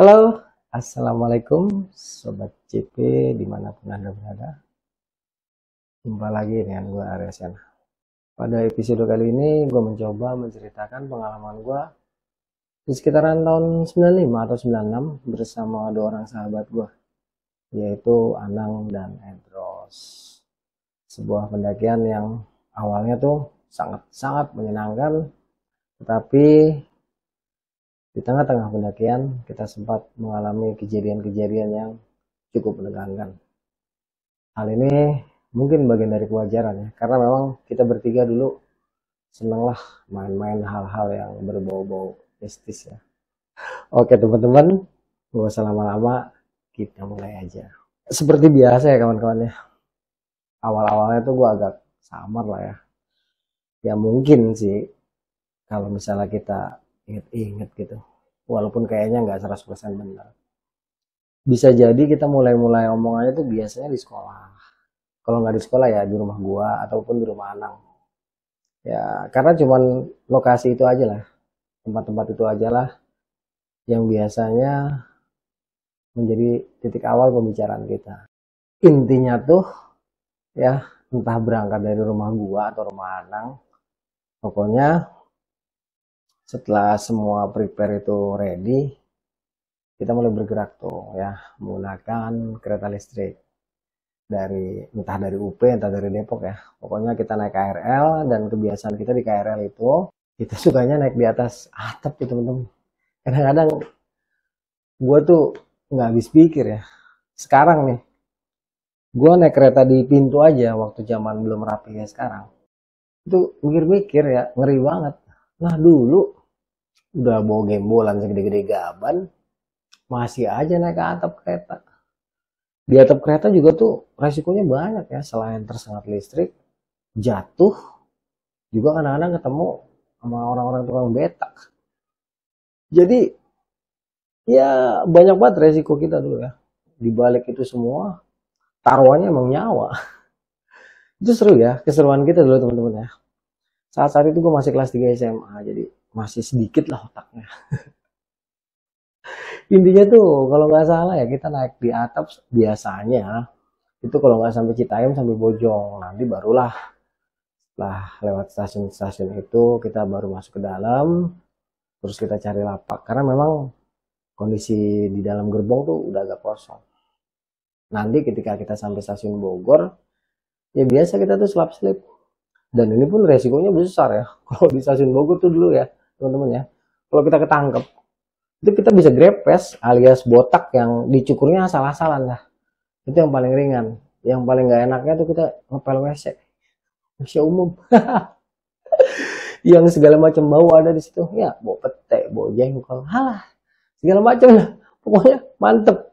Halo, Assalamualaikum Sobat CP dimanapun Anda berada. Jumpa lagi dengan gue Arya Sena. Pada episode kali ini gue mencoba menceritakan pengalaman gue di sekitaran tahun 95 atau 96 bersama dua orang sahabat gue, yaitu Anang dan Edros. Sebuah pendakian yang awalnya tuh sangat-sangat menyenangkan, tetapi di tengah-tengah pendakian kita sempat mengalami kejadian-kejadian yang cukup menegangkan. Hal ini mungkin bagian dari kewajaran ya, karena memang kita bertiga dulu seneng lah main-main hal-hal yang berbau-bau mistis ya. Oke teman-teman, gak usah lama-lama, kita mulai aja. Seperti biasa ya kawan-kawan ya, awal-awalnya tuh gue agak samar lah ya. Ya mungkin sih kalau misalnya kita inget-inget gitu, walaupun kayaknya nggak 100% benar. Bisa jadi kita mulai-mulai omongannya tuh biasanya di sekolah. Kalau nggak di sekolah ya di rumah gua ataupun di rumah Anang. Ya karena cuman lokasi itu aja lah, tempat-tempat itu aja lah yang biasanya menjadi titik awal pembicaraan kita. Intinya tuh ya entah berangkat dari rumah gua atau rumah Anang, pokoknya setelah semua prepare itu ready, kita mulai bergerak tuh ya menggunakan kereta listrik dari entah dari UP entah dari Depok ya, pokoknya kita naik KRL. Dan kebiasaan kita di KRL itu kita sukanya naik di atas atap tuh temen-temen. Kadang-kadang gue tuh nggak habis pikir ya, sekarang nih gue naik kereta di pintu aja waktu zaman belum rapi ya sekarang, itu mikir-mikir ya ngeri banget. Nah dulu udah bawa gembolan segede-gede gaban masih aja naik ke atap kereta. Di atap kereta juga tuh resikonya banyak ya, selain tersengat listrik, jatuh, juga kadang-kadang ketemu sama orang-orang tukang betak. Jadi ya banyak banget resiko kita dulu ya. Di balik itu semua taruhannya emang nyawa. Itu seru ya, keseruan kita dulu teman-teman ya. Saat-saat itu gue masih kelas 3 SMA, jadi masih sedikit lah otaknya. Intinya tuh kalau nggak salah ya kita naik di atap biasanya itu kalau nggak sampai Citayam sampai Bojong, nanti barulah lah lewat stasiun-stasiun itu kita baru masuk ke dalam, terus kita cari lapak karena memang kondisi di dalam gerbong tuh udah agak kosong. Nanti ketika kita sampai stasiun Bogor, ya biasa kita tuh selap-selip. Dan ini pun resikonya besar ya. Kalau di stasiun Bogor tuh dulu ya, teman-teman ya. Kalau kita ketangkep, itu kita bisa grepes alias botak yang dicukurnya asal-asalan lah. Itu yang paling ringan. Yang paling nggak enaknya tuh kita ngepel WC. WC umum. Yang segala macam bau ada di situ. Ya, bau pete, bau jengkol. Halah, segala macam lah. Pokoknya mantep.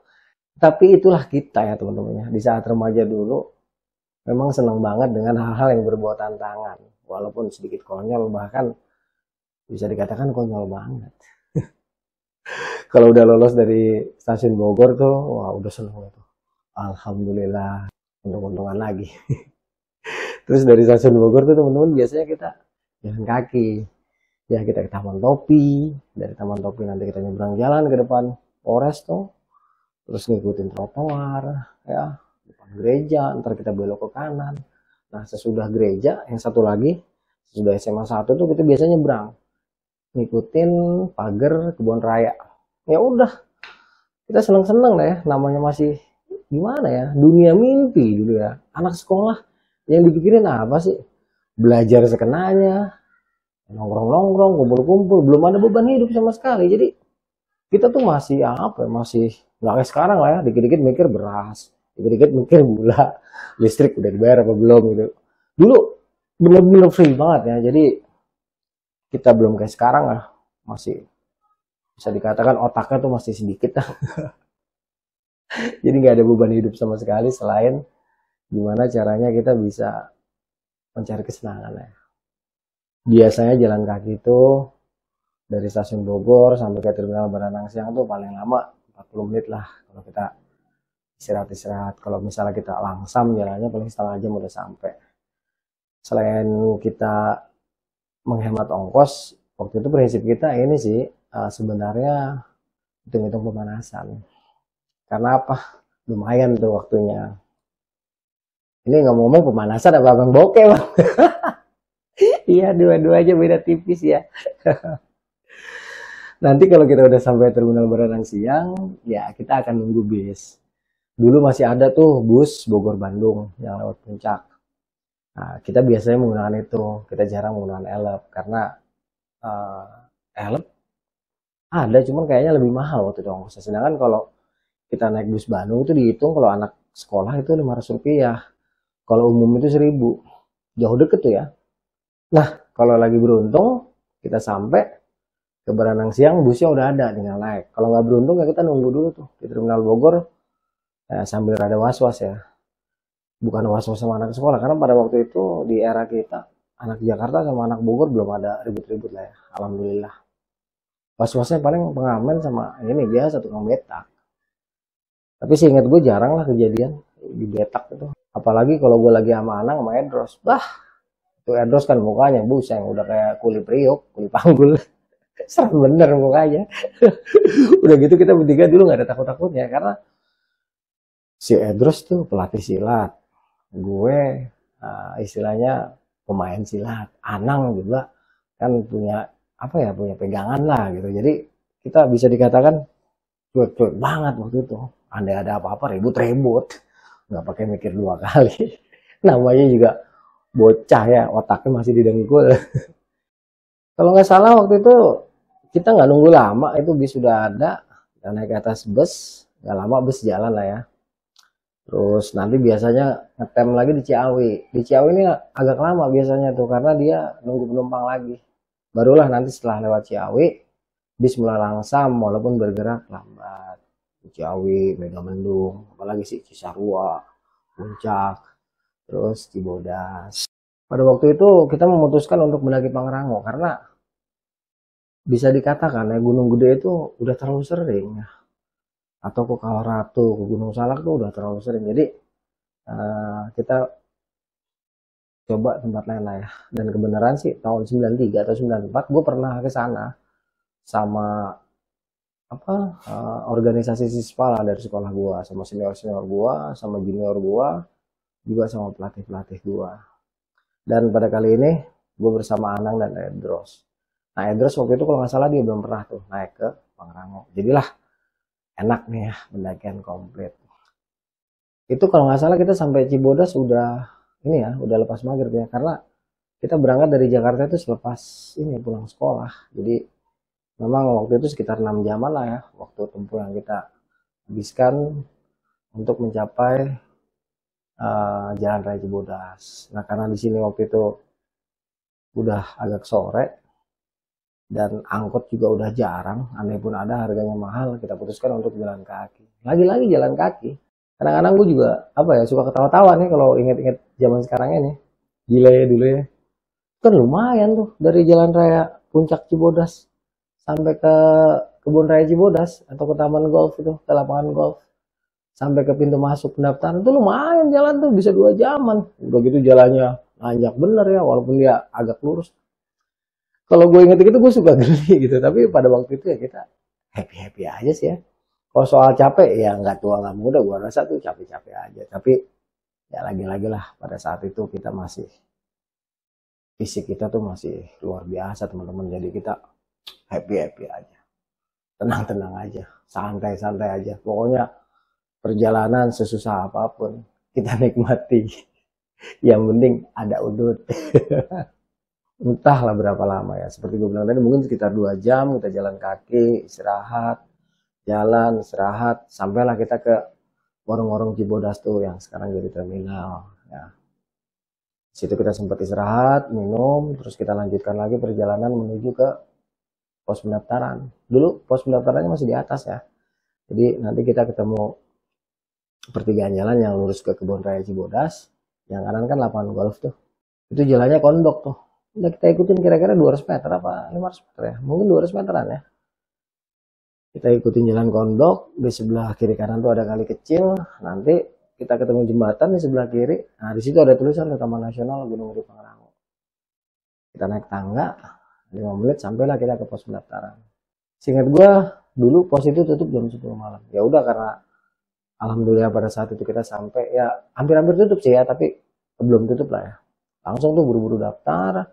Tapi itulah kita ya teman-teman ya. Di saat remaja dulu memang senang banget dengan hal-hal yang berbau tantangan. Walaupun sedikit konyol, bahkan bisa dikatakan konyol banget. Kalau udah lolos dari stasiun Bogor tuh, wah udah seneng tuh. Alhamdulillah, untung-untungan lagi. Terus dari stasiun Bogor tuh teman-teman biasanya kita jalan kaki. Ya kita ke Taman Topi, dari Taman Topi nanti kita nyebrang jalan ke depan Polres tuh. Terus ngikutin trotoar ya, depan gereja, ntar kita belok ke kanan. Nah sesudah gereja yang satu lagi, sesudah SMA 1 tuh kita biasanya nyebrang ngikutin pagar kebun raya. Ya udah kita seneng-seneng lah ya, namanya masih gimana ya, dunia mimpi dulu ya, anak sekolah yang dipikirin apa sih, belajar sekenanya, nongkrong-nongkrong, kumpul-kumpul, belum ada beban hidup sama sekali. Jadi kita tuh masih apa ya, masih nggak kayak sekarang lah ya, dikit-dikit mikir beras, dikit-dikit mikir gula, listrik udah dibayar apa belum gitu. Dulu bener-bener free banget ya, jadi kita belum kayak sekarang lah, masih bisa dikatakan otaknya tuh masih sedikit lah. Jadi nggak ada beban hidup sama sekali selain gimana caranya kita bisa mencari kesenangan ya. Biasanya jalan kaki itu dari stasiun Bogor sampai ke terminal Baranang Siang tuh paling lama 40 menit lah kalau kita istirahat-istirahat. Kalau misalnya kita langsam jalannya paling setengah jam udah sampai. Selain kita menghemat ongkos, waktu itu prinsip kita ini sih, sebenarnya hitung-hitung pemanasan. Karena apa? Lumayan tuh waktunya. Ini ngomong-ngomong pemanasan apa abang bokeh bang? Iya, dua-duanya beda tipis ya. Nanti kalau kita udah sampai terminal Baranang Siang, ya kita akan nunggu bis. Dulu masih ada tuh bus Bogor-Bandung yang lewat Puncak. Nah, kita biasanya menggunakan itu. Kita jarang menggunakan Elep karena uh, Elep ada, cuman kayaknya lebih mahal waktu itu ongkosnya. Sedangkan kalau kita naik bus Bandung itu dihitung kalau anak sekolah itu 500 rupiah. Kalau umum itu 1000. Jauh deket tuh ya. Nah, kalau lagi beruntung, kita sampai ke Baranang Siang, busnya udah ada, tinggal naik. Kalau nggak beruntung ya kita nunggu dulu tuh di Terminal Bogor, sambil rada was-was ya. Bukan was-was sama anak sekolah, karena pada waktu itu di era kita, anak Jakarta sama anak Bogor belum ada ribut-ribut lah ya. Alhamdulillah. Was-wasnya paling pengamen sama ini biasa tukang betak. Tapi seingat gue jarang lah kejadian di betak itu. Apalagi kalau gue lagi sama anak sama Edros. Bah, itu Edros kan mukanya buseng, udah kayak kuli priuk, kuli panggul. Serem bener mukanya. Udah gitu kita bertiga dulu nggak ada takut-takutnya karena si Edros tuh pelatih silat, gue istilahnya pemain silat, Anang juga kan punya apa ya, punya pegangan lah gitu. Jadi kita bisa dikatakan cuek-cuek banget waktu itu. Andai ada apa-apa ribut-ribut, nggak pakai mikir dua kali. Namanya juga bocah ya, otaknya masih didengkul. Kalau nggak salah waktu itu kita nggak nunggu lama, itu bis sudah ada, kita naik ke atas bus, nggak lama bus jalan lah ya. Terus nanti biasanya ngetem lagi di Ciawi. Di Ciawi ini agak lama biasanya tuh karena dia nunggu penumpang lagi. Barulah nanti setelah lewat Ciawi, bis mulai langsam walaupun bergerak lambat. Di Ciawi, Megamendung, apalagi sih Cisarua, Puncak, terus Cibodas. Pada waktu itu kita memutuskan untuk mendaki Pangrango karena bisa dikatakan ya Gunung Gede itu udah terlalu sering ya. Atau ke Kawaratu, ke Gunung Salak tuh udah terlalu sering. Jadi kita coba tempat lain lah ya. Dan kebenaran sih tahun 93 atau 94 gue pernah ke sana sama apa organisasi siswa lah dari sekolah gue, sama senior-senior gue, sama junior gue, juga sama pelatih-pelatih gue. Dan pada kali ini gue bersama Anang dan Edros. Nah Edros waktu itu kalau nggak salah dia belum pernah tuh naik ke Pangrango. Jadilah enak nih ya pendakian komplit. Itu kalau nggak salah kita sampai Cibodas udah ini ya, udah lepas maghrib ya, karena kita berangkat dari Jakarta itu selepas ini pulang sekolah. Jadi memang waktu itu sekitar 6 jaman lah ya waktu tempuh yang kita habiskan untuk mencapai Jalan Raya Cibodas. Nah karena di sini waktu itu udah agak sore dan angkot juga udah jarang, andai pun ada harganya mahal, kita putuskan untuk jalan kaki. Lagi-lagi jalan kaki. Kadang-kadang gue juga apa ya suka ketawa-tawa nih kalau inget-inget zaman sekarang ini. Gila ya dulu ya. Kan lumayan tuh dari Jalan Raya Puncak Cibodas sampai ke Kebun Raya Cibodas atau ke Taman Golf itu, ke lapangan golf. Sampai ke pintu masuk pendaftaran itu lumayan jalan tuh bisa 2 jaman. Udah gitu jalannya nanjak bener ya walaupun dia agak lurus. Kalau gue inget gitu gue suka geli gitu. Tapi pada waktu itu ya kita happy-happy aja sih ya. Kalau soal capek ya nggak tua nggak muda, gue rasa tuh capek-capek aja. Tapi ya lagi-lagi lah pada saat itu kita masih fisik kita tuh masih luar biasa teman-teman. Jadi kita happy-happy aja, tenang-tenang aja, santai-santai aja. Pokoknya perjalanan sesusah apapun kita nikmati. Yang penting ada udut. Entahlah berapa lama ya. Seperti gue bilang tadi mungkin sekitar 2 jam kita jalan kaki, istirahat, jalan, istirahat, sampailah kita ke warung-warung Cibodas tuh yang sekarang jadi terminal ya. Situ kita sempat istirahat, minum, terus kita lanjutkan lagi perjalanan menuju ke pos pendaftaran. Dulu pos pendaftarannya masih di atas ya. Jadi nanti kita ketemu pertigaan jalan yang lurus ke Kebun Raya Cibodas, yang kanan kan lapangan golf tuh. Itu jalannya kondok tuh. Udah kita ikutin kira-kira 200 meter apa 500 meter ya. Mungkin 200 meteran ya. Kita ikutin jalan kondok, di sebelah kiri kanan tuh ada kali kecil, nanti kita ketemu jembatan di sebelah kiri. Nah, di situ ada tulisan Taman Nasional Gunung Gede Pangrango. Kita naik tangga 5 menit sampailah kita ke pos pendaftaran. Seingat gua dulu pos itu tutup jam 10 malam. Ya udah, karena alhamdulillah pada saat itu kita sampai ya hampir-hampir tutup sih ya, tapi belum tutup lah ya. Langsung tuh buru-buru daftar.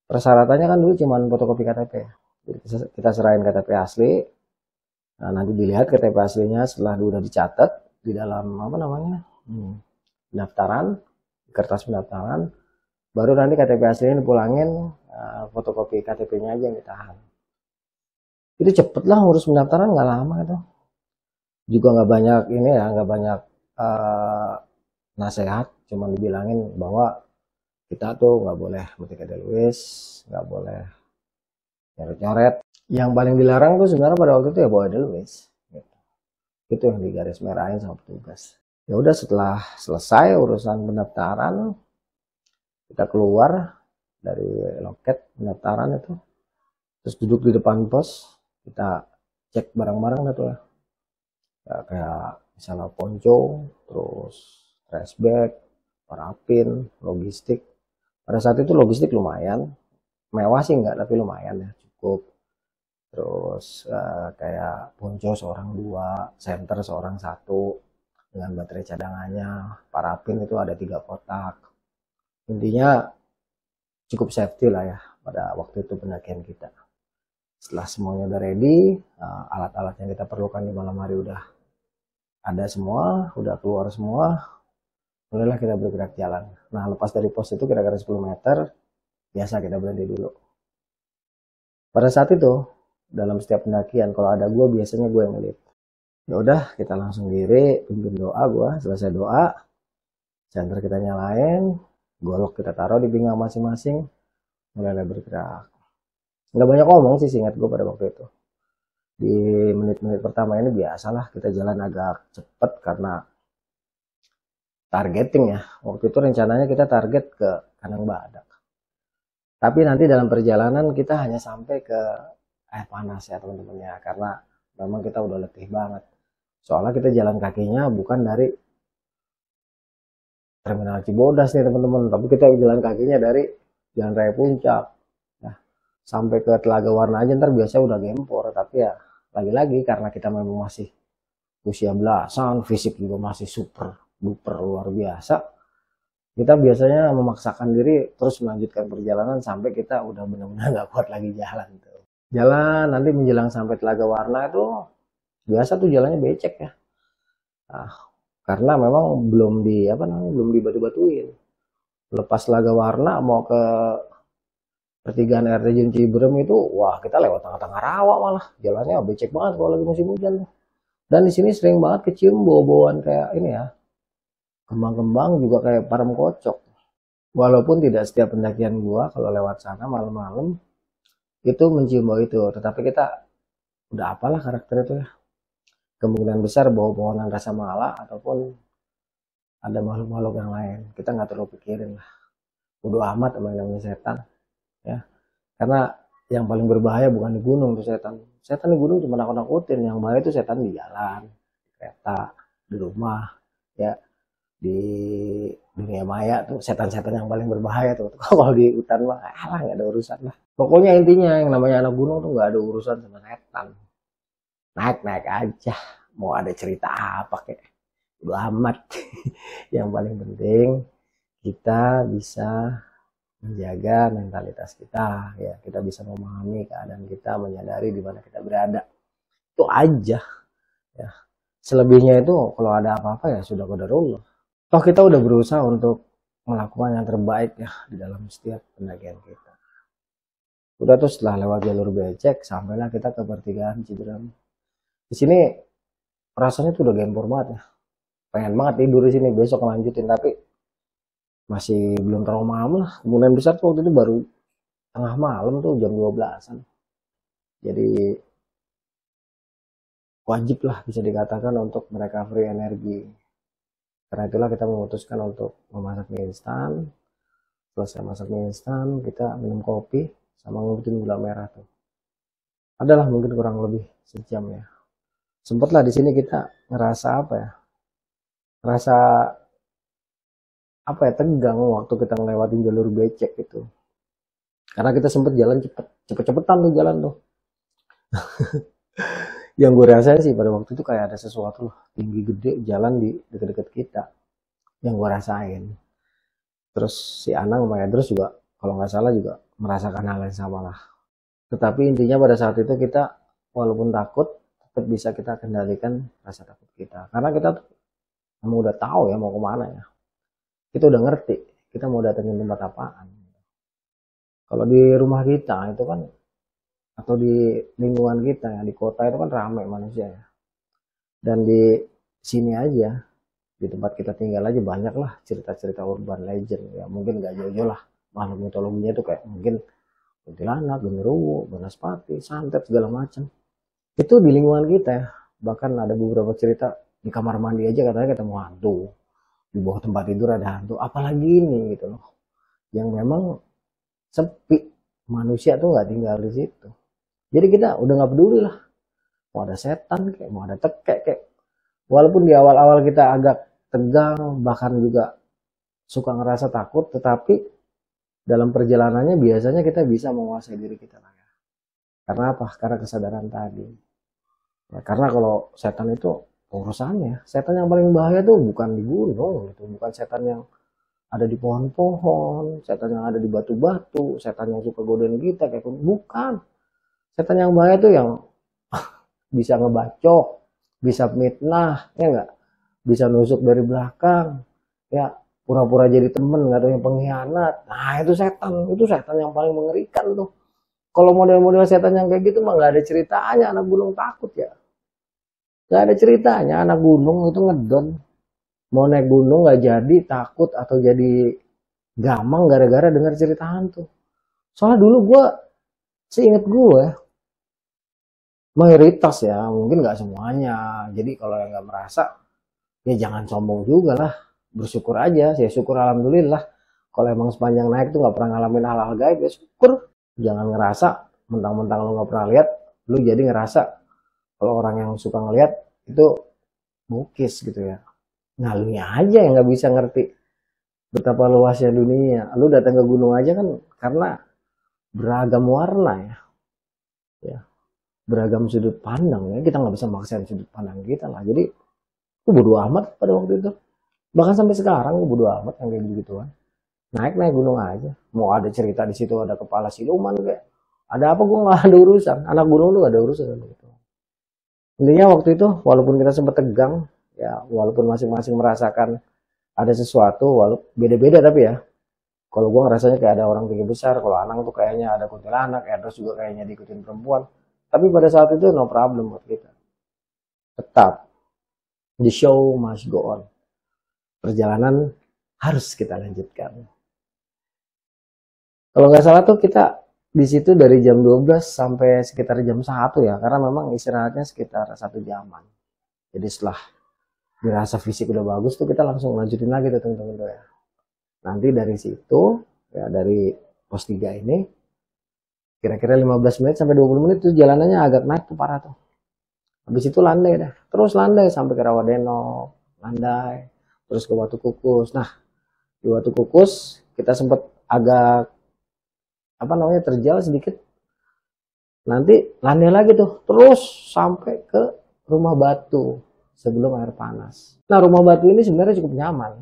Persyaratannya kan dulu cuma fotokopi KTP. Jadi kita serahin KTP asli. Nah, nanti dilihat KTP aslinya setelah udah dicatat di dalam apa namanya, pendaftaran, kertas pendaftaran. Baru nanti KTP aslinya dipulangin, fotokopi KTP-nya aja yang ditahan. Itu cepet lah ngurus pendaftaran, nggak lama itu. Juga nggak banyak ini ya, nggak banyak nasihat, cuma dibilangin bahwa kita tuh nggak boleh metik Edelweiss, nggak boleh nyoret-nyoret. Yang paling dilarang tuh sebenarnya pada waktu itu ya bawa Edelweiss. Gitu. Itu yang digaris merahin sama petugas. Ya udah, setelah selesai urusan pendaftaran, kita keluar dari loket pendaftaran itu, terus duduk di depan pos, kita cek barang-barang gitu ya. Ya, kayak misalnya ponco, terus trash bag, parafin, logistik. Pada saat itu logistik lumayan, mewah sih enggak, tapi lumayan ya, cukup. Terus kayak ponco seorang dua, senter seorang satu, dengan baterai cadangannya, parafin itu ada 3 kotak. Intinya cukup safety lah ya pada waktu itu pendakian kita. Setelah semuanya udah ready, alat-alat yang kita perlukan di malam hari udah ada semua, udah keluar semua, mulailah kita bergerak jalan. Nah, lepas dari pos itu kira-kira 10 meter, biasa kita berhenti dulu. Pada saat itu, dalam setiap pendakian, kalau ada gue, biasanya gue yang ngelit. Ya udah, kita langsung diri, pimpin doa gue, selesai doa, senter kita nyalain, golok kita taruh di pinggang masing-masing, mulailah bergerak. Nggak banyak ngomong sih, seingat gue pada waktu itu. Di menit-menit pertama ini biasalah kita jalan agak cepet karena targeting ya. Waktu itu rencananya kita target ke Kandang Badak. Tapi nanti dalam perjalanan kita hanya sampai ke air panas ya teman-teman ya, karena memang kita udah letih banget. Soalnya kita jalan kakinya bukan dari Terminal Cibodas nih teman-teman, tapi kita jalan kakinya dari Jalan Raya Puncak. Nah, sampai ke Telaga Warna aja ntar biasanya udah gempor, tapi ya lagi-lagi karena kita memang masih usia belasan, fisik juga masih super duper luar biasa, kita biasanya memaksakan diri terus melanjutkan perjalanan sampai kita udah benar-benar nggak kuat lagi jalan tuh. Jalan nanti menjelang sampai Telaga Warna itu biasa tuh jalannya becek ya. Nah, karena memang belum dibatu-batuin. Lepas Telaga Warna mau ke pertigaan air terjun Ciberem itu, wah kita lewat tengah-tengah rawa, malah jalannya becek banget kalau lagi musim hujan tuh. Dan di sini sering banget kecium bau-bauan kayak ini ya, kembang-kembang juga kayak parem kocok. Walaupun tidak setiap pendakian gua kalau lewat sana malam-malam itu mencium bau itu, tetapi kita udah apalah karakter itu ya. Kemungkinan besar bau pohonan rasa mala ataupun ada makhluk-makhluk yang lain. Kita nggak terlalu pikirin lah. Bodo amat sama yang namanya setan ya. Karena yang paling berbahaya bukan di gunung tuh setan. Setan di gunung cuma nakut-nakutin, yang bahaya itu setan di jalan, di kereta, di rumah, ya di dunia maya tuh setan-setan yang paling berbahaya tuh. Kalau di hutan mah alah nggak ada urusan lah. Pokoknya intinya yang namanya anak gunung tuh nggak ada urusan sama setan. Naik-naik aja. Mau ada cerita apa kek, udah amat. Yang paling penting kita bisa menjaga mentalitas kita ya, kita bisa memahami keadaan kita, menyadari di mana kita berada. Itu aja ya. Selebihnya itu kalau ada apa-apa ya sudah qadarullah. Toh kita udah berusaha untuk melakukan yang terbaik ya di dalam setiap pendakian kita. Udah tuh setelah lewat jalur becek, sampailah kita ke pertigaan Ciberem. Di sini rasanya tuh udah gempor banget ya. Pengen banget tidur di sini, besok lanjutin, tapi masih belum terlalu malam lah. Kemudian besar tuh waktu itu baru tengah malam tuh jam 12-an. Jadi wajib lah bisa dikatakan untuk merecovery energi. Karena itulah kita memutuskan untuk memasak mie instan. Selesai masak mie instan, kita minum kopi sama ngumpetin gula merah tuh. Adalah mungkin kurang lebih sejam ya. Sempatlah di sini kita ngerasa apa ya? Ngerasa apa ya, tegang waktu kita ngelewatin jalur becek gitu. Karena kita sempet jalan cepet-cepetan tuh jalan tuh. Yang gue rasain sih pada waktu itu kayak ada sesuatu loh, tinggi gede jalan di deket-deket kita, yang gue rasain. Terus si Anang sama Edros juga kalau nggak salah juga merasakan hal yang sama lah. Tetapi intinya pada saat itu kita walaupun takut tetap bisa kita kendalikan rasa takut kita, karena kita tuh emang udah tahu ya mau kemana ya, kita udah ngerti kita mau datengin tempat apaan. Kalau di rumah kita itu kan, atau di lingkungan kita ya, di kota itu kan ramai manusia ya, dan di sini aja di tempat kita tinggal aja banyak lah cerita-cerita urban legend ya, mungkin nggak jauh-jauh lah makhluk mitologinya itu kayak mungkin kuntilanak, genderuwo, banaspati, santet segala macam. Itu di lingkungan kita ya. Bahkan ada beberapa cerita di kamar mandi aja katanya ketemu hantu, di bawah tempat tidur ada hantu, apalagi ini gitu loh, yang memang sepi, manusia tuh nggak tinggal di situ. Jadi kita udah nggak peduli lah, mau ada setan kayak mau ada tekek kayak, walaupun di awal-awal kita agak tegang bahkan juga suka ngerasa takut, tetapi dalam perjalanannya biasanya kita bisa menguasai diri kita lah ya. Karena apa? Karena kesadaran tadi ya, karena kalau setan itu urusannya, setan yang paling bahaya tuh bukan di gunung gitu, bukan setan yang ada di pohon-pohon, setan yang ada di batu-batu, setan yang suka godain kita kayak bukan. Setan yang bahaya tuh yang bisa ngebacok, bisa mitnah, ya enggak? Bisa nusuk dari belakang, ya pura-pura jadi temen, nggak tahu yang pengkhianat. Nah itu setan yang paling mengerikan tuh. Kalau model-model setan yang kayak gitu mah nggak ada ceritanya anak gunung takut ya. Nggak ada ceritanya anak gunung itu ngedon. Mau naik gunung nggak jadi takut atau jadi gamang gara-gara dengar cerita hantu. Soalnya dulu gue, seinget gue, mayoritas ya, mungkin nggak semuanya. Jadi kalau yang nggak merasa, ya jangan sombong juga lah. Bersyukur aja, ya syukur alhamdulillah. Kalau emang sepanjang naik tuh nggak pernah ngalamin hal-hal gaib, ya syukur. Jangan ngerasa mentang-mentang lo nggak pernah lihat, lo jadi ngerasa kalau orang yang suka ngelihat itu bukis gitu ya. Nah lu aja yang nggak bisa ngerti betapa luasnya dunia. Lu datang ke gunung aja kan karena beragam warna ya, ya beragam sudut pandang ya. Kita nggak bisa maksain sudut pandang kita lah. Jadi gue bodo amat pada waktu itu. Bahkan sampai sekarang gue bodo amat yang kayak gitu-gituan. Naik gunung aja. Mau ada cerita di situ ada kepala siluman kayak ada apa, gue nggak ada urusan. Anak gunung lu gak ada urusan gitu. Intinya waktu itu walaupun kita sempat tegang ya, walaupun masing-masing merasakan ada sesuatu, walaupun beda-beda tapi ya. Kalau gue ngerasanya kayak ada orang tinggi besar, kalau Anang tuh kayaknya ada kuntilanak, Edros juga kayaknya diikutin perempuan. Tapi pada saat itu no problem buat kita. Tetap the show must go on. Perjalanan harus kita lanjutkan. Kalau nggak salah tuh kita di situ dari jam 12 sampai sekitar jam 1 ya, karena memang istirahatnya sekitar 1 jaman. Jadi setelah dirasa fisik udah bagus tuh kita langsung lanjutin lagi tuh teman-teman ya. Nanti dari situ ya, dari pos 3 ini kira-kira 15 menit sampai 20 menit tuh jalanannya agak naik tuh parah tuh. Habis itu landai dah. Terus landai sampai ke Rawadenok, landai terus ke Watu Kukus. Nah, di Watu Kukus kita sempat agak apa namanya terjal sedikit. Nanti landai lagi tuh terus sampai ke Rumah Batu sebelum Air Panas. Nah, Rumah Batu ini sebenarnya cukup nyaman.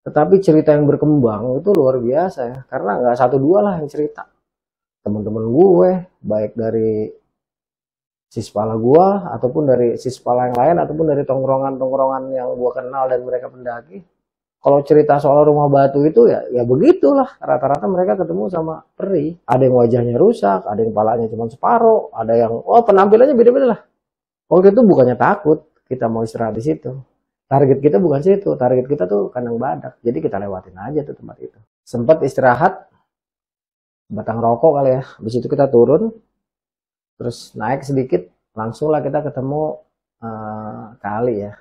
Tetapi cerita yang berkembang itu luar biasa ya, karena nggak satu dua lah yang cerita. Teman-teman gue, baik dari sispala gue, ataupun dari sispala yang lain, ataupun dari tongkrongan-tongkrongan yang gue kenal dan mereka pendaki. Kalau cerita soal Rumah Batu itu ya begitulah. Rata-rata mereka ketemu sama peri. Ada yang wajahnya rusak, ada yang kepalanya cuma separuh, ada yang penampilannya beda-beda lah. Waktu itu bukannya takut, kita mau istirahat di situ. Target kita bukan situ, target kita tuh kandang badak. Jadi kita lewatin aja tuh tempat itu. Sempat istirahat, batang rokok kali ya. Habis itu kita turun, terus naik sedikit, langsung lah kita ketemu kali ya,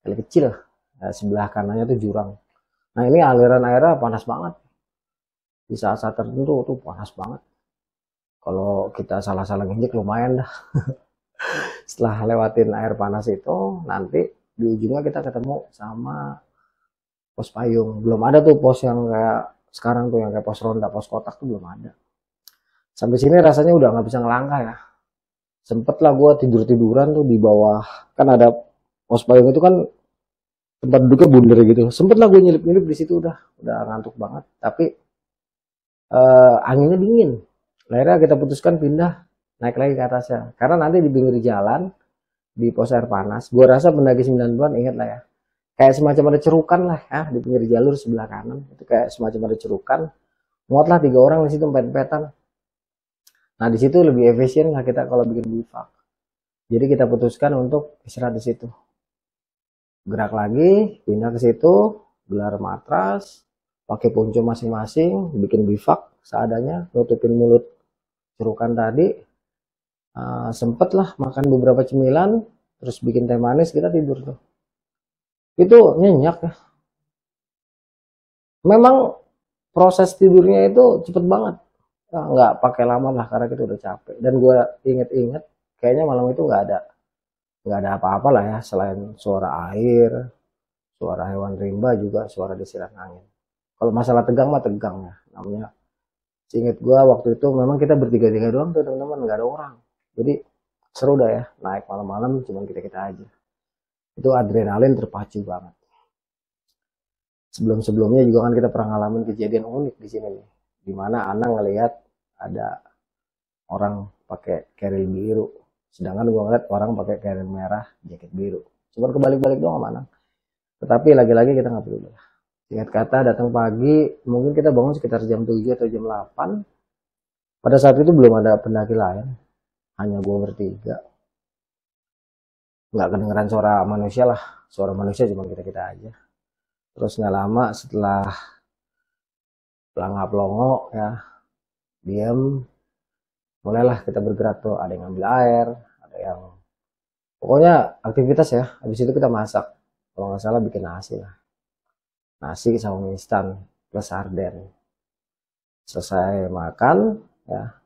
kali kecil. Nah, sebelah kanannya tuh jurang. Nah ini aliran airnya panas banget. Di saat-saat tertentu tuh panas banget. Kalau kita salah-salah nginjek lumayan dah. Setelah lewatin air panas itu, nanti di ujungnya kita ketemu sama pos payung. Belum ada tuh pos yang kayak sekarang tuh, yang kayak pos ronda, pos kotak tuh belum ada. Sampai sini rasanya udah nggak bisa ngelangkah ya. Sempet lah gue tidur-tiduran tuh di bawah, kan ada pos payung itu kan tempat duduknya bundar gitu. Sempet lah gue nyelip-nyelip di situ, udah ngantuk banget. Tapi anginnya dingin. Akhirnya kita putuskan pindah naik lagi ke atasnya. Karena nanti di pinggir jalan di pos air panas, gue rasa pendaki 90-an inget lah ya. Kayak semacam ada cerukan lah ya di pinggir jalur sebelah kanan. Itu kayak semacam ada cerukan. Muatlah 3 orang di situ empet-empetan. Nah di situ lebih efisien lah kita kalau bikin bivak. Jadi kita putuskan untuk istirahat di situ. Gerak lagi, pindah ke situ, gelar matras, pakai ponco masing-masing, bikin bivak seadanya, nutupin mulut cerukan tadi. Sempet lah makan beberapa cemilan, terus bikin teh manis, kita tidur tuh. Itu nyenyak ya. Memang proses tidurnya itu cepet banget. Nah, nggak pakai lama lah karena kita udah capek. Dan gue inget-inget, kayaknya malam itu nggak ada apa-apa lah ya selain suara air, suara hewan rimba, juga suara desiran angin. Kalau masalah tegang mah tegang ya namanya. Seinget gue waktu itu memang kita bertiga-tiga doang tuh teman-teman, nggak ada orang. Jadi seru dah ya naik malam-malam cuman kita-kita aja. Itu adrenalin terpacu banget. Sebelum-sebelumnya juga kan kita pernah ngalamin kejadian unik di sini nih. Dimana Ana ngelihat ada orang pakai keril biru. Sedangkan gue ngeliat orang pakai keril merah, jaket biru. Cuman kebalik-balik doang sama Ana. Tetapi lagi-lagi kita nggak peduli. Singkat kata datang pagi, mungkin kita bangun sekitar jam 7 atau jam 8. Pada saat itu belum ada pendaki lain, hanya gue bertiga. Nggak kedengeran suara manusia lah, suara manusia cuma kita-kita aja. Terus nggak lama setelah pelangap-pelongo ya, diam, mulailah kita bergerak tuh. Ada yang ngambil air, ada yang pokoknya aktivitas ya. Habis itu kita masak, kalau nggak salah bikin nasi lah, nasi sama mie instan plus sarden. Selesai makan ya,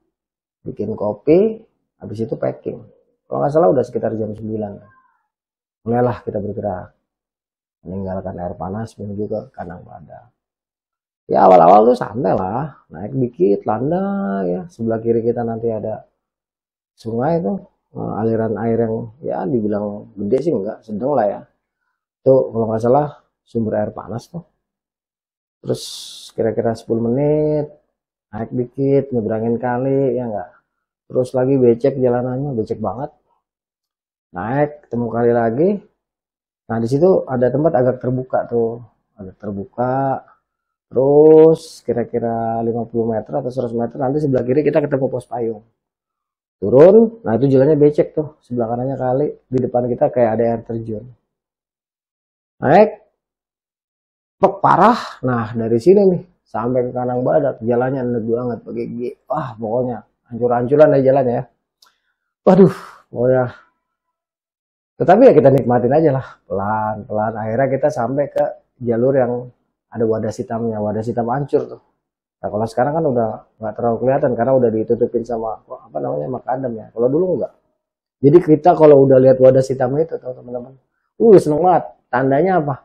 bikin kopi, habis itu packing. Kalau nggak salah udah sekitar jam 9. Mulailah kita bergerak, meninggalkan air panas menuju ke Kanang Badak. Ya awal-awal tuh santai lah, naik dikit, landai ya. Sebelah kiri kita nanti ada sungai tuh, aliran air yang ya dibilang gede sih enggak, sedang lah ya. Tuh kalau nggak salah sumber air panas tuh. Terus kira-kira 10 menit, naik dikit, nyebrangin kali ya enggak. Terus lagi becek jalanannya, becek banget. Naik, ketemu kali lagi. Nah di situ ada tempat agak terbuka tuh, agak terbuka. Terus kira-kira 50 meter atau 100 meter nanti sebelah kiri kita ketemu pos payung. Turun, nah itu jalannya becek tuh, sebelah kanannya kali, di depan kita kayak ada air terjun. Naik, pek parah. Nah dari sini nih sampai ke Kanang Badak jalannya enak banget pakai gigi. Wah pokoknya hancur-hancuran aja jalannya ya. Waduh, pokoknya. Tetapi ya kita nikmatin aja lah, pelan-pelan. Akhirnya kita sampai ke jalur yang ada wadah hitamnya, wadah hitam hancur tuh. Nah kalau sekarang kan udah nggak terlalu kelihatan karena udah ditutupin sama apa namanya makadam ya. Kalau dulu enggak. Jadi kita kalau udah lihat wadah hitam itu tuh teman-teman, seneng banget. Tandanya apa?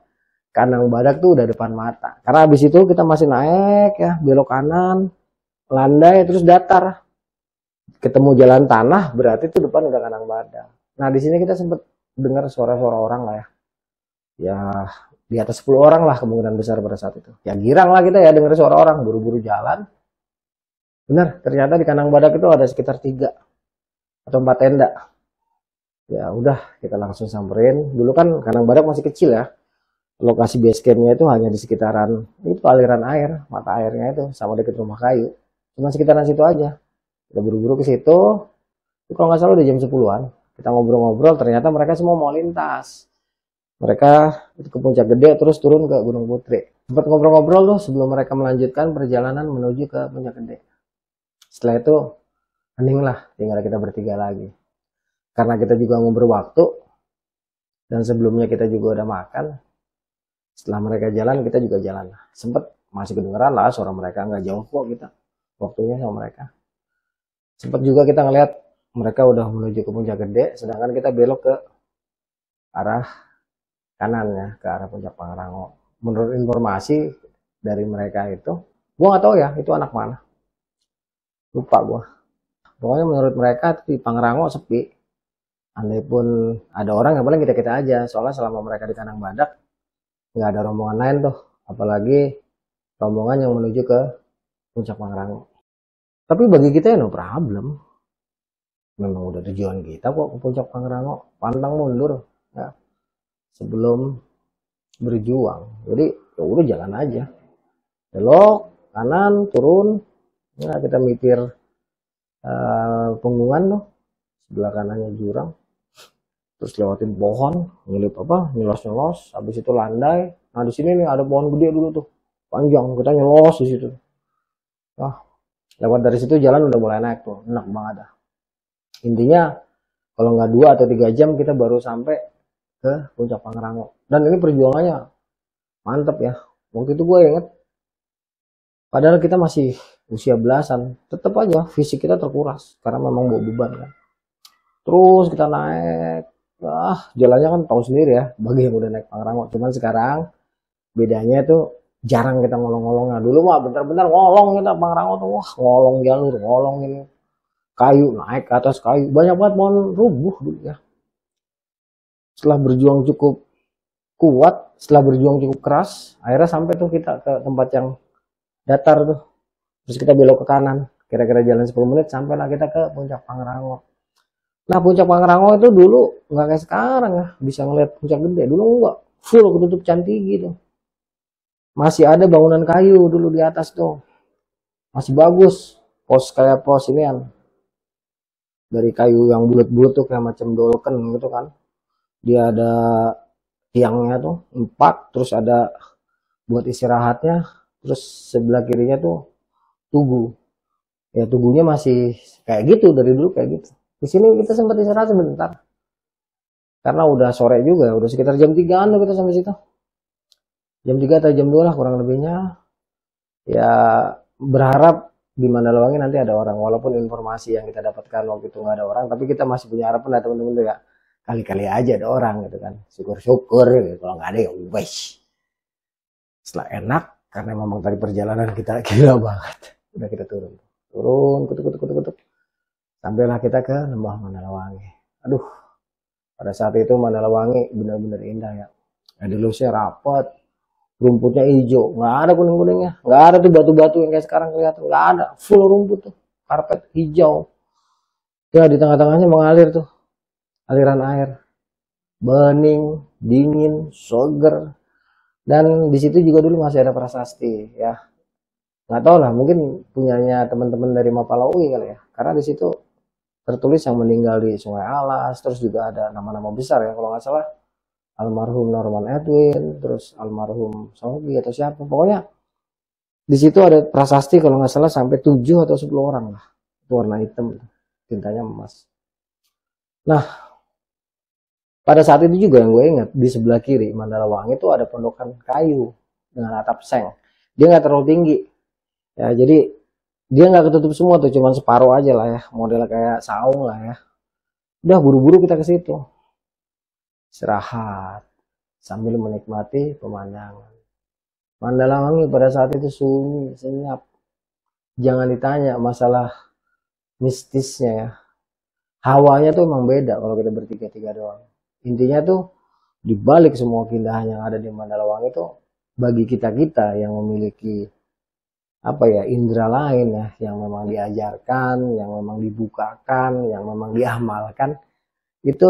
Kanang Badak tuh udah depan mata. Karena habis itu kita masih naik ya, belok kanan, landai terus datar. Ketemu jalan tanah, berarti itu depan udah Kanang Badak. Nah di sini kita sempet dengar suara-suara orang lah ya. Ya di atas 10 orang lah kemungkinan besar pada saat itu. Ya girang lah kita ya dengar suara orang, buru-buru jalan. Benar, ternyata di Kanang Badak itu ada sekitar 3 atau 4 tenda. Ya udah, kita langsung samperin. Dulu kan Kanang Badak masih kecil ya. Lokasi base campnya itu hanya di sekitaran itu aliran air, mata airnya itu sama dekat rumah kayu. Cuma sekitaran situ aja. Kita buru-buru ke situ. Itu kalau nggak salah udah jam 10-an. Kita ngobrol-ngobrol, ternyata mereka semua mau lintas. Mereka itu ke Puncak Gede terus turun ke Gunung Putri. Sempat ngobrol-ngobrol tuh sebelum mereka melanjutkan perjalanan menuju ke Puncak Gede. Setelah itu hening lah, tinggal kita bertiga lagi. Karena kita juga mau berwaktu dan sebelumnya kita juga udah makan. Setelah mereka jalan, kita juga jalan. Sempet masih kedengeran lah suara mereka, nggak jauh kok kita waktunya sama mereka. Sempet juga kita ngeliat mereka udah menuju ke Puncak Gede, sedangkan kita belok ke arah kanan ya, ke arah Puncak Pangrango. Menurut informasi dari mereka itu, gua nggak tahu ya itu anak mana, lupa gua. Pokoknya menurut mereka di Pangrango sepi. Andai pun ada orang, yang paling kita-kita aja. Soalnya selama mereka di kandang badak, nggak ada rombongan lain tuh. Apalagi rombongan yang menuju ke Puncak Pangrango. Tapi bagi kita ya no problem. Memang udah tujuan kita kok ke Puncak Pangrango. Pantang mundur ya sebelum berjuang. Jadi ya udah jalan aja. Belok kanan turun. Ya kita mitir punggungan tuh. Sebelah kanannya jurang. Terus lewatin pohon, nyelos-nyelos, habis itu landai. Nah di sini nih ada pohon gede dulu tuh, panjang, kita nyelos di situ. Nah, lewat dari situ jalan udah mulai naik tuh, enak banget dah. Intinya kalau nggak 2 atau 3 jam kita baru sampai ke Puncak Pangrango. Dan ini perjuangannya mantep ya. Waktu itu gue inget, padahal kita masih usia belasan, tetap aja fisik kita terkuras karena memang bawa beban kan. Terus kita naik. Jalannya kan tahu sendiri ya, bagi yang udah naik Pangrango. Cuman sekarang bedanya tuh jarang kita ngolong-ngolong. Nah dulu mah bentar-bentar ngolong kita Pangrango tuh, wah ngolong jalur, ngolong ini kayu, naik ke atas kayu, banyak banget pohon rubuh dulu ya. Setelah berjuang cukup kuat, setelah berjuang cukup keras, akhirnya sampai tuh kita ke tempat yang datar tuh. Terus kita belok ke kanan, kira-kira jalan 10 menit sampailah kita ke Puncak Pangrango. Nah Puncak Pangrango itu dulu nggak kayak sekarang ya, bisa ngeliat puncak gede. Dulu enggak, full ketutup cantik gitu. Masih ada bangunan kayu dulu di atas tuh, masih bagus. Pos kayak pos ini kan, dari kayu yang bulat-bulat tuh kayak macam dolken gitu kan. Dia ada tiangnya tuh 4, terus ada buat istirahatnya, terus sebelah kirinya tuh tugu. Ya tugunya masih kayak gitu dari dulu kayak gitu. Di sini kita sempat istirahat sebentar. Karena udah sore juga, udah sekitar jam 3-an kita sampai situ. Jam 3 atau jam 2 lah kurang lebihnya. Ya berharap di Mandalawangi nanti ada orang. Walaupun informasi yang kita dapatkan waktu itu nggak ada orang, tapi kita masih punya harapan lah teman-teman tuh ya. Kali-kali aja ada orang gitu kan. Syukur-syukur gitu. Kalau nggak ada ya wes. Setelah enak, karena memang tadi perjalanan kita gila banget. Udah kita turun. Turun, kutuk. Sampailah kita ke Lembah Mandalawangi. Aduh, pada saat itu Mandalawangi benar-benar indah ya. Dulu saya rapat, rumputnya hijau, nggak ada kuning-kuningnya, nggak ada tuh batu-batu yang kayak sekarang kelihatan, nggak ada, full rumput tuh, karpet hijau. Ya di tengah-tengahnya mengalir tuh aliran air, bening, dingin, seger, dan di situ juga dulu masih ada prasasti ya. Nggak tahu lah, mungkin punyanya teman-teman dari Mapalaui kali ya, karena di situ tertulis yang meninggal di Sungai Alas, terus juga ada nama-nama besar ya, kalau nggak salah almarhum Norman Edwin, terus almarhum Sogi atau siapa, pokoknya di situ ada prasasti kalau nggak salah sampai 7 atau 10 orang lah, itu warna hitam, tintanya emas. Nah pada saat itu juga yang gue ingat di sebelah kiri Mandalawangi itu ada pondokan kayu dengan atap seng, dia nggak terlalu tinggi ya, jadi dia nggak ketutup semua tuh, cuman separuh aja lah ya, model kayak saung lah ya. Udah buru-buru kita ke situ, istirahat sambil menikmati pemandangan. Mandalawangi pada saat itu sunyi, senyap. Jangan ditanya masalah mistisnya ya. Hawanya tuh emang beda kalau kita bertiga-tiga doang. Intinya tuh dibalik semua keindahan yang ada di Mandalawangi itu, bagi kita-kita yang memiliki apa ya, indera lain ya, yang memang diajarkan, yang memang dibukakan, yang memang diamalkan, itu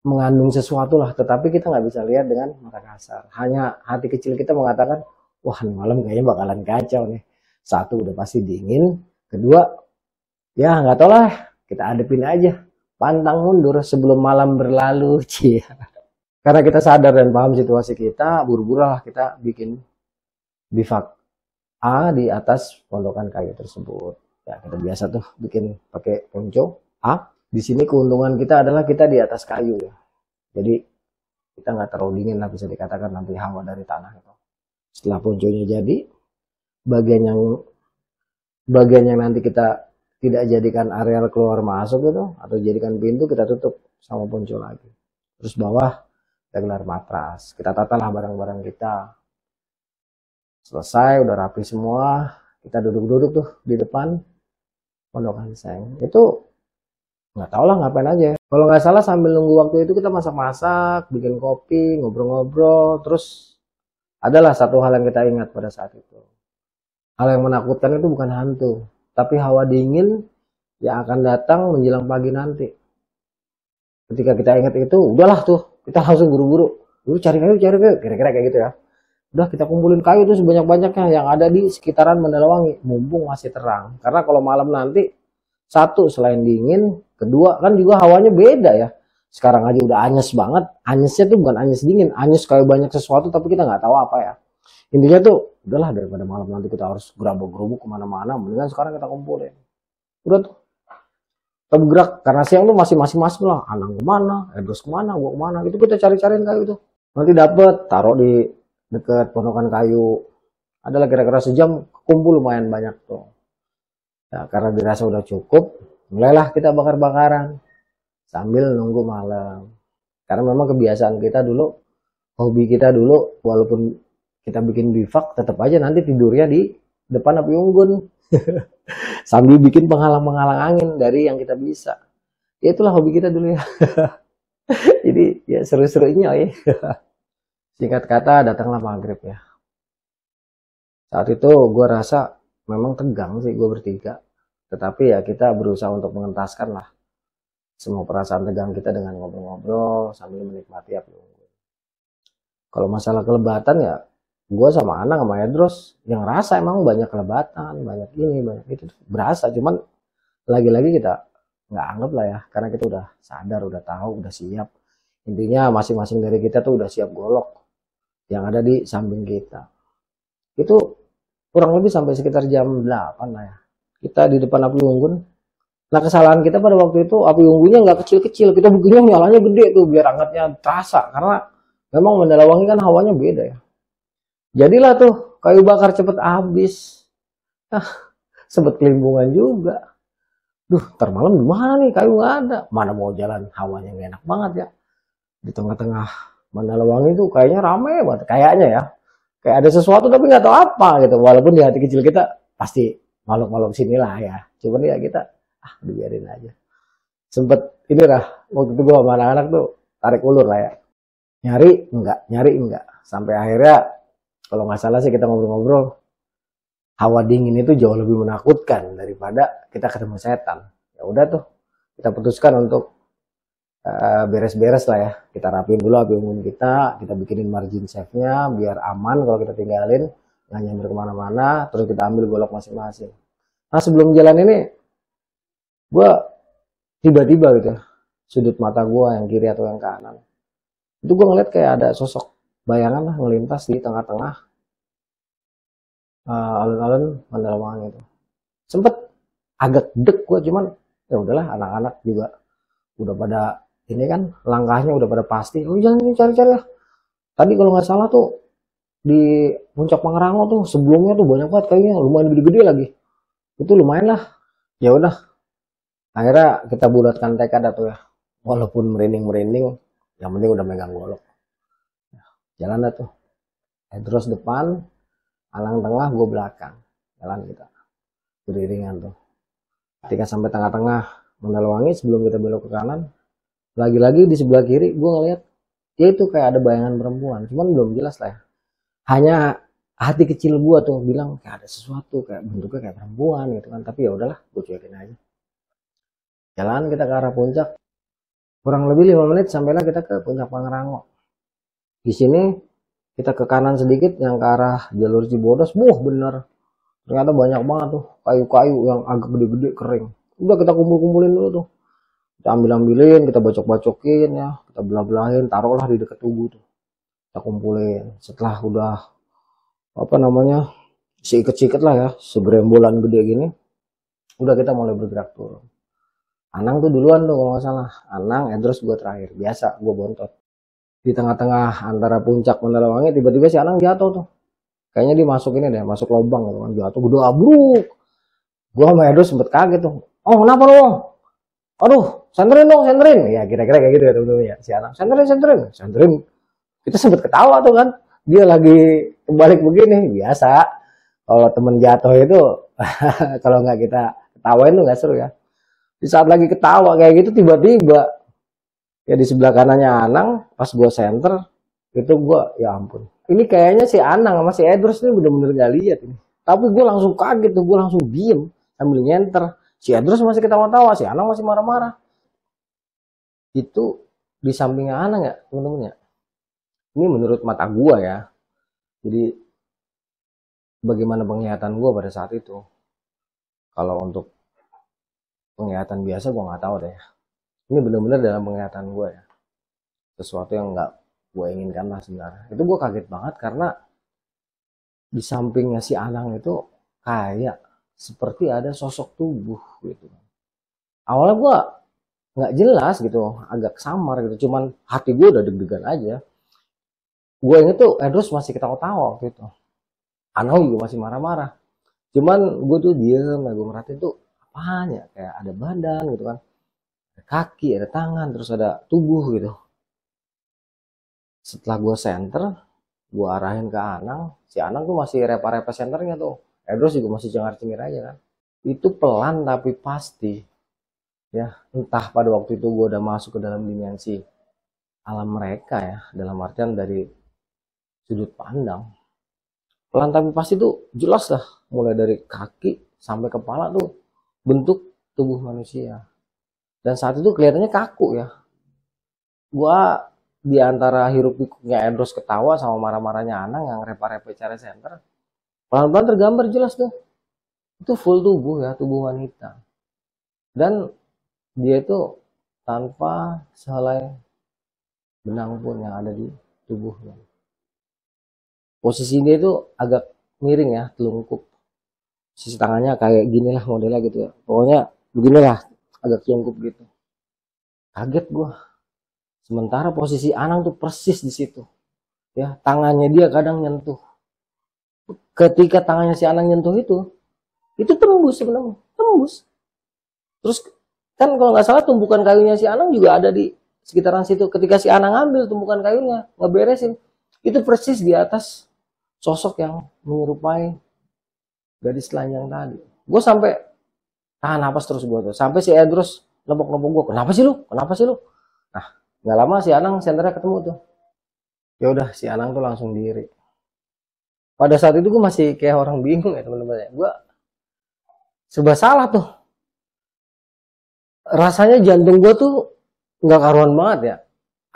mengandung sesuatu lah, tetapi kita nggak bisa lihat dengan mata kasar. Hanya hati kecil kita mengatakan, wah malam kayaknya bakalan kacau nih. Satu udah pasti dingin, kedua ya nggak tahu lah, kita hadepin aja, pantang mundur sebelum malam berlalu. Cia. Karena kita sadar dan paham situasi kita, buru-buru lah kita bikin bivak A di atas pondokan kayu tersebut. Ya kita biasa tuh bikin pakai ponco A. Di sini keuntungan kita adalah kita di atas kayu ya. Jadi kita nggak terlalu dingin lah, bisa dikatakan nanti hawa dari tanah itu. Setelah ponconya jadi, bagian yang nanti kita tidak jadikan areal keluar masuk itu atau jadikan pintu, kita tutup sama ponco lagi. Terus bawah kita gelar matras, kita tatalah barang-barang kita. Selesai, udah rapi semua, kita duduk-duduk tuh di depan. Pondokan Seng. Itu nggak tahu lah ngapain aja. Kalau nggak salah sambil nunggu waktu itu kita masak-masak, bikin kopi, ngobrol-ngobrol. Terus adalah satu hal yang kita ingat pada saat itu. Hal yang menakutkan itu bukan hantu, tapi hawa dingin yang akan datang menjelang pagi nanti. Ketika kita ingat itu, udahlah tuh, kita langsung buru-buru. Dulu cari kayu, kira-kira kayak gitu ya. Udah kita kumpulin kayu tuh sebanyak-banyaknya yang ada di sekitaran Mandalawangi, mumpung masih terang. Karena kalau malam nanti, satu selain dingin, kedua kan juga hawanya beda ya. Sekarang aja udah anyes banget. Anyesnya tuh bukan anyes dingin, anyes kayak banyak sesuatu tapi kita nggak tahu apa ya. Intinya tuh, udahlah daripada malam nanti kita harus gerabak-gerubuk kemana-mana, mendingan sekarang kita kumpulin. Udah tuh, kita bergerak. Karena siang tuh masing-masing lah, Anang kemana, Ebros kemana, gua kemana, itu kita cari-cariin kayu tuh. Nanti dapet, taruh di deket pondokan kayu. Adalah kira-kira sejam, kumpul lumayan banyak tuh. Ya, karena dirasa udah cukup, mulailah kita bakar-bakaran sambil nunggu malam. Karena memang kebiasaan kita dulu, hobi kita dulu, walaupun kita bikin bivak, tetap aja nanti tidurnya di depan api unggun. Sambil bikin penghalang-penghalang angin dari yang kita bisa. Ya itulah hobi kita dulu ya. Jadi ya seru-serunya ya. Singkat kata, datanglah maghrib ya. Saat itu gue rasa memang tegang sih gue bertiga. Tetapi ya kita berusaha untuk mengentaskan lah semua perasaan tegang kita dengan ngobrol-ngobrol sambil menikmati api unggun. Kalau masalah kelebatan ya, gue sama Anang sama Edros yang rasa emang banyak kelebatan, banyak ini, banyak itu. Berasa, cuman lagi-lagi kita nggak anggap lah ya. Karena kita udah sadar, udah tahu, udah siap. Intinya masing-masing dari kita tuh udah siap golok yang ada di samping kita. Itu kurang lebih sampai sekitar jam 8 lah ya. Kita di depan api unggun. Nah kesalahan kita pada waktu itu api unggunnya nggak kecil-kecil. Kita bikinnya nyalanya gede tuh biar hangatnya terasa. Karena memang Mandalawangi kan hawanya beda ya. Jadilah tuh kayu bakar cepet habis. Ah, sempet kelimpungan juga. Duh, ntar malam gimana nih, kayu nggak ada. Mana mau jalan, hawanya nggak enak banget ya. Di tengah-tengah Mandalawangi tuh kayaknya rame banget. Kayaknya ya. Kayak ada sesuatu tapi nggak tahu apa gitu. Walaupun di hati kecil kita pasti makhluk-makhluk sinilah ya. Cuman ya kita, dibiarin aja. Sempet ini lah, waktu itu gua sama anak-anak tuh tarik ulur lah ya. Nyari enggak. Sampai akhirnya, kalau nggak salah sih kita ngobrol-ngobrol, hawa dingin itu jauh lebih menakutkan daripada kita ketemu setan. Ya udah tuh, kita putuskan untuk beres-beres lah ya. Kita rapiin dulu api unggun kita bikinin margin safe-nya biar aman kalau kita tinggalin, nggak nyamber kemana-mana, terus kita ambil golok masing-masing. Nah sebelum jalan ini, gue tiba-tiba gitu, sudut mata gue yang kiri atau yang kanan, itu gue ngeliat kayak ada sosok bayangan lah melintas di tengah-tengah alun-alun Mandalawangi itu. Sempet agak deg gue, cuman ya udahlah, anak-anak juga udah pada ini kan, langkahnya udah pada pasti. Oh jangan cari-cari lah. Tadi kalau nggak salah tuh di puncak Pangrango tuh sebelumnya tuh banyak banget kayaknya, lumayan gede-gede lagi. Itu lumayan lah. Ya udah. Akhirnya kita bulatkan tekad atau ya. Walaupun merinding-merinding, yang penting udah megang golok. Jalan dah tuh. Terus depan, Alang tengah, gue belakang. Jalan kita. Beriringan tuh. Ketika sampai tengah-tengah Mandalawangi, sebelum kita belok ke kanan, lagi-lagi di sebelah kiri gue ngeliat ya itu kayak ada bayangan perempuan, cuman belum jelas lah ya. Hanya hati kecil gue tuh bilang kayak ada sesuatu, kayak bentuknya kayak perempuan gitu kan. Tapi ya udahlah, gue cuekin aja. Jalan kita ke arah puncak, kurang lebih 5 menit sampailah kita ke puncak Pangrango. Di sini kita ke kanan sedikit yang ke arah jalur Cibodas, bener ternyata banyak banget tuh kayu-kayu yang agak gede-gede kering. Udah kita kumpul-kumpulin dulu tuh. Kita ambil-ambilin, kita bacok-bacokin ya, kita belah-belahin, taruhlah di dekat tubuh tuh. Kita kumpulin. Setelah udah seikat-sikat lah ya, segerembolan gede gini, udah kita mulai bergerak turun. Anang tuh duluan tuh kalau nggak salah. Anang, Edros gue terakhir. Biasa, gue bontot. Di tengah-tengah antara puncak Mandalawangi, tiba-tiba si Anang jatuh tuh. Kayaknya dia masuk ini deh, masuk lubang gitu kan, jatuh gede abruk. Gue sama Edros sempet kaget tuh. Oh kenapa lo? Aduh, senterin dong, senterin. Ya kira-kira kayak gitu ya teman-teman ya. Si anak, senterin. Kita sempet ketawa tuh kan. Dia lagi kebalik begini, biasa. Kalau temen jatuh itu, kalau nggak kita Tawain tuh nggak seru ya. Di saat lagi ketawa kayak gitu tiba-tiba ya di sebelah kanannya Anang, pas gue center itu gue ya ampun. Ini kayaknya si Anang sama si Edros ini bener-bener gak lihat ini. Tapi gue langsung kaget tuh, gue langsung diem sambil nyenter. Si Edros masih ketawa-tawa, si Anang masih marah-marah. Itu di sampingnya Anang ya temen-temen ya. Ini menurut mata gue ya. Jadi bagaimana penglihatan gue pada saat itu. Kalau untuk penglihatan biasa gue nggak tahu deh. Ini bener-bener dalam penglihatan gue ya. Sesuatu yang nggak gue inginkan lah sebenarnya. Itu gue kaget banget karena di sampingnya si Anang itu kayak seperti ada sosok tubuh gitu. Awalnya gue nggak jelas gitu, agak samar gitu. Cuman hati gue udah deg-degan aja. Gue inget tuh Edros masih ketawa-tawa waktu itu. Anang juga masih marah-marah. Cuman gue tuh diem, gue merhatiin tuh apaan ya, kayak ada badan gitu kan, ada kaki, ada tangan, terus ada tubuh gitu. Setelah gue center, gue arahin ke Anang, si Anang tuh masih repa-repa senternya tuh. Edros juga masih cengar-cengir aja kan. Itu pelan tapi pasti. Ya, entah pada waktu itu gue udah masuk ke dalam dimensi alam mereka ya, dalam artian dari sudut pandang. Pelan tapi pasti tuh jelas lah, mulai dari kaki sampai kepala tuh bentuk tubuh manusia. Dan saat itu kelihatannya kaku ya. Gua di antara hiruk pikuknya Edros ketawa sama marah-marahnya Anang yang repa-repa cara center, pelan-pelan tergambar jelas tuh. Itu full tubuh ya, tubuh wanita. Dan dia itu tanpa sehelai benang pun yang ada di tubuhnya. Posisi dia itu agak miring ya, telungkup. Sisi tangannya kayak gini lah modelnya gitu ya. Pokoknya beginilah, agak telungkup gitu. Kaget gua. Sementara posisi Anang tuh persis di situ. Ya, tangannya dia kadang nyentuh. Ketika tangannya si Anang nyentuh itu tembus sebenarnya, tembus. Terus kan kalau nggak salah tumpukan kayunya si Anang juga ada di sekitaran situ. Ketika si Anang ambil tumpukan kayunya, ngeberesin, itu persis di atas sosok yang menyerupai gadis telanjang tadi. Gue sampai tahan napas terus gue tuh. Sampai si Edros nepok-nepok gue, kenapa sih lu? Kenapa sih lu? Nah, nggak lama si Anang senternya ketemu tuh. Ya udah si Anang tuh langsung diri. Pada saat itu gue masih kayak orang bingung ya teman-teman ya. Gue serba salah tuh. Rasanya jantung gue tuh nggak karuan banget ya.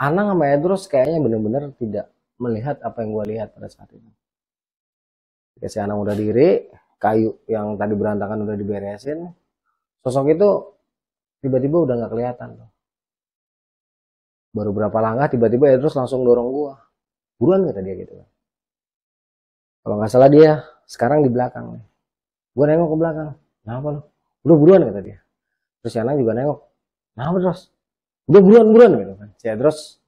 Anang sama Edros kayaknya bener-bener tidak melihat apa yang gue lihat pada saat itu. Ketika si Anang udah diri, kayu yang tadi berantakan udah diberesin, sosok itu tiba-tiba udah nggak kelihatan tuh. Baru berapa langkah tiba-tiba Edros langsung dorong gue. Buruan kata dia gitu kan. Kalau nggak salah dia sekarang di belakang. Gue nengok ke belakang. Kenapa lu? Udah buruan kata dia. Terus si Anang juga nengok. Kenapa terus? Udah buruan gitu kan. Si Edros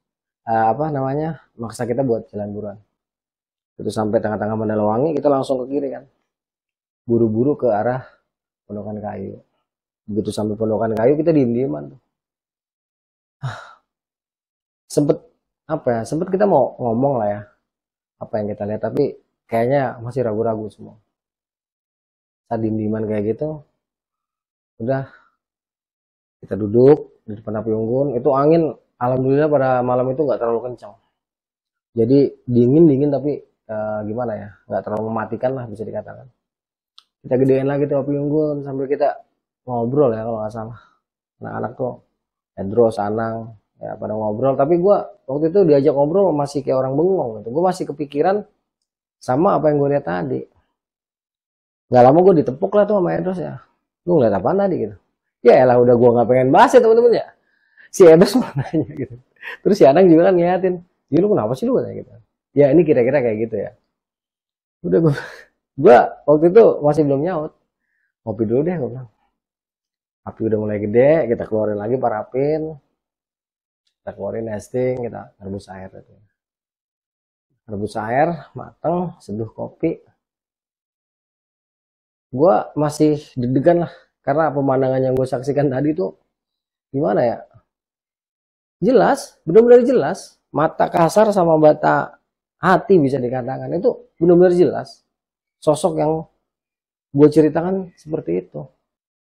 maksa kita buat jalan buruan. Itu sampai tengah-tengah Mandalawangi kita langsung ke kiri kan. Buru-buru ke arah Pondokan Kayu. Begitu sampai Pondokan Kayu kita diem-dieman tuh. Sempet kita mau ngomong lah ya apa yang kita lihat, tapi kayaknya masih ragu-ragu semua. Saat diem-dieman kayak gitu, udah kita duduk di depan api unggun. Itu angin alhamdulillah pada malam itu nggak terlalu kencang. Jadi dingin tapi gimana ya, nggak terlalu mematikan lah bisa dikatakan. Kita gedein lagi tuh api unggun sambil kita ngobrol ya kalau nggak salah. Anak-anak tuh Edros, Anang ya pada ngobrol. Tapi gue waktu itu diajak ngobrol masih kayak orang bengong gitu. Gue masih kepikiran sama apa yang gue lihat tadi. Gak lama gue ditepuk lah tuh sama Edros ya. Lu ngeliat apaan tadi gitu? Ya elah udah gue nggak pengen bahas ya temen-temen ya. Si Edros mananya gitu. Terus si Anang juga kan ngeliatin. Ya lu kenapa sih lu katanya gitu. Ya ini kira-kira kayak gitu ya. Udah gue waktu itu masih belum nyaut. Ngopi dulu deh gue bilang. Api udah mulai gede, kita keluarin lagi parafin. Kita keluarin nesting, kita rebus air gitu. Rebus air, mateng, seduh kopi. Gue masih deg-degan lah. Karena pemandangan yang gue saksikan tadi tuh gimana ya? Jelas, benar-benar jelas. Mata kasar sama mata hati bisa dikatakan. Itu benar-benar jelas. Sosok yang gue ceritakan seperti itu.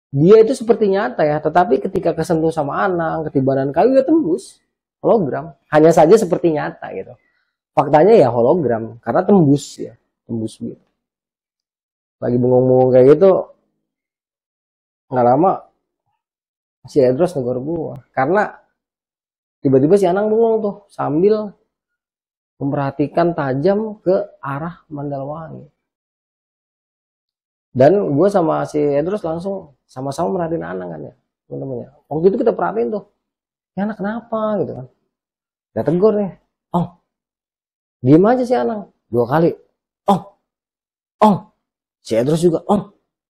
Dia itu seperti nyata ya, tetapi ketika kesentuh sama Anang, ketibanan kayu ya tembus hologram. Hanya saja seperti nyata gitu. Faktanya ya hologram karena tembus ya, tembus gitu. Lagi bengong-bengong kayak gitu, nggak lama si Edros negor gua karena tiba-tiba si Anang bengong tuh sambil memperhatikan tajam ke arah Mandalwangi. Dan gue sama si Edros langsung sama-sama merhatiin Anang kan ya, temen-temennya. Waktu itu kita perhatiin tuh, ya anak kenapa gitu kan. Kita tegur nih, oh diem aja si Anang 2 kali, oh si Edros juga,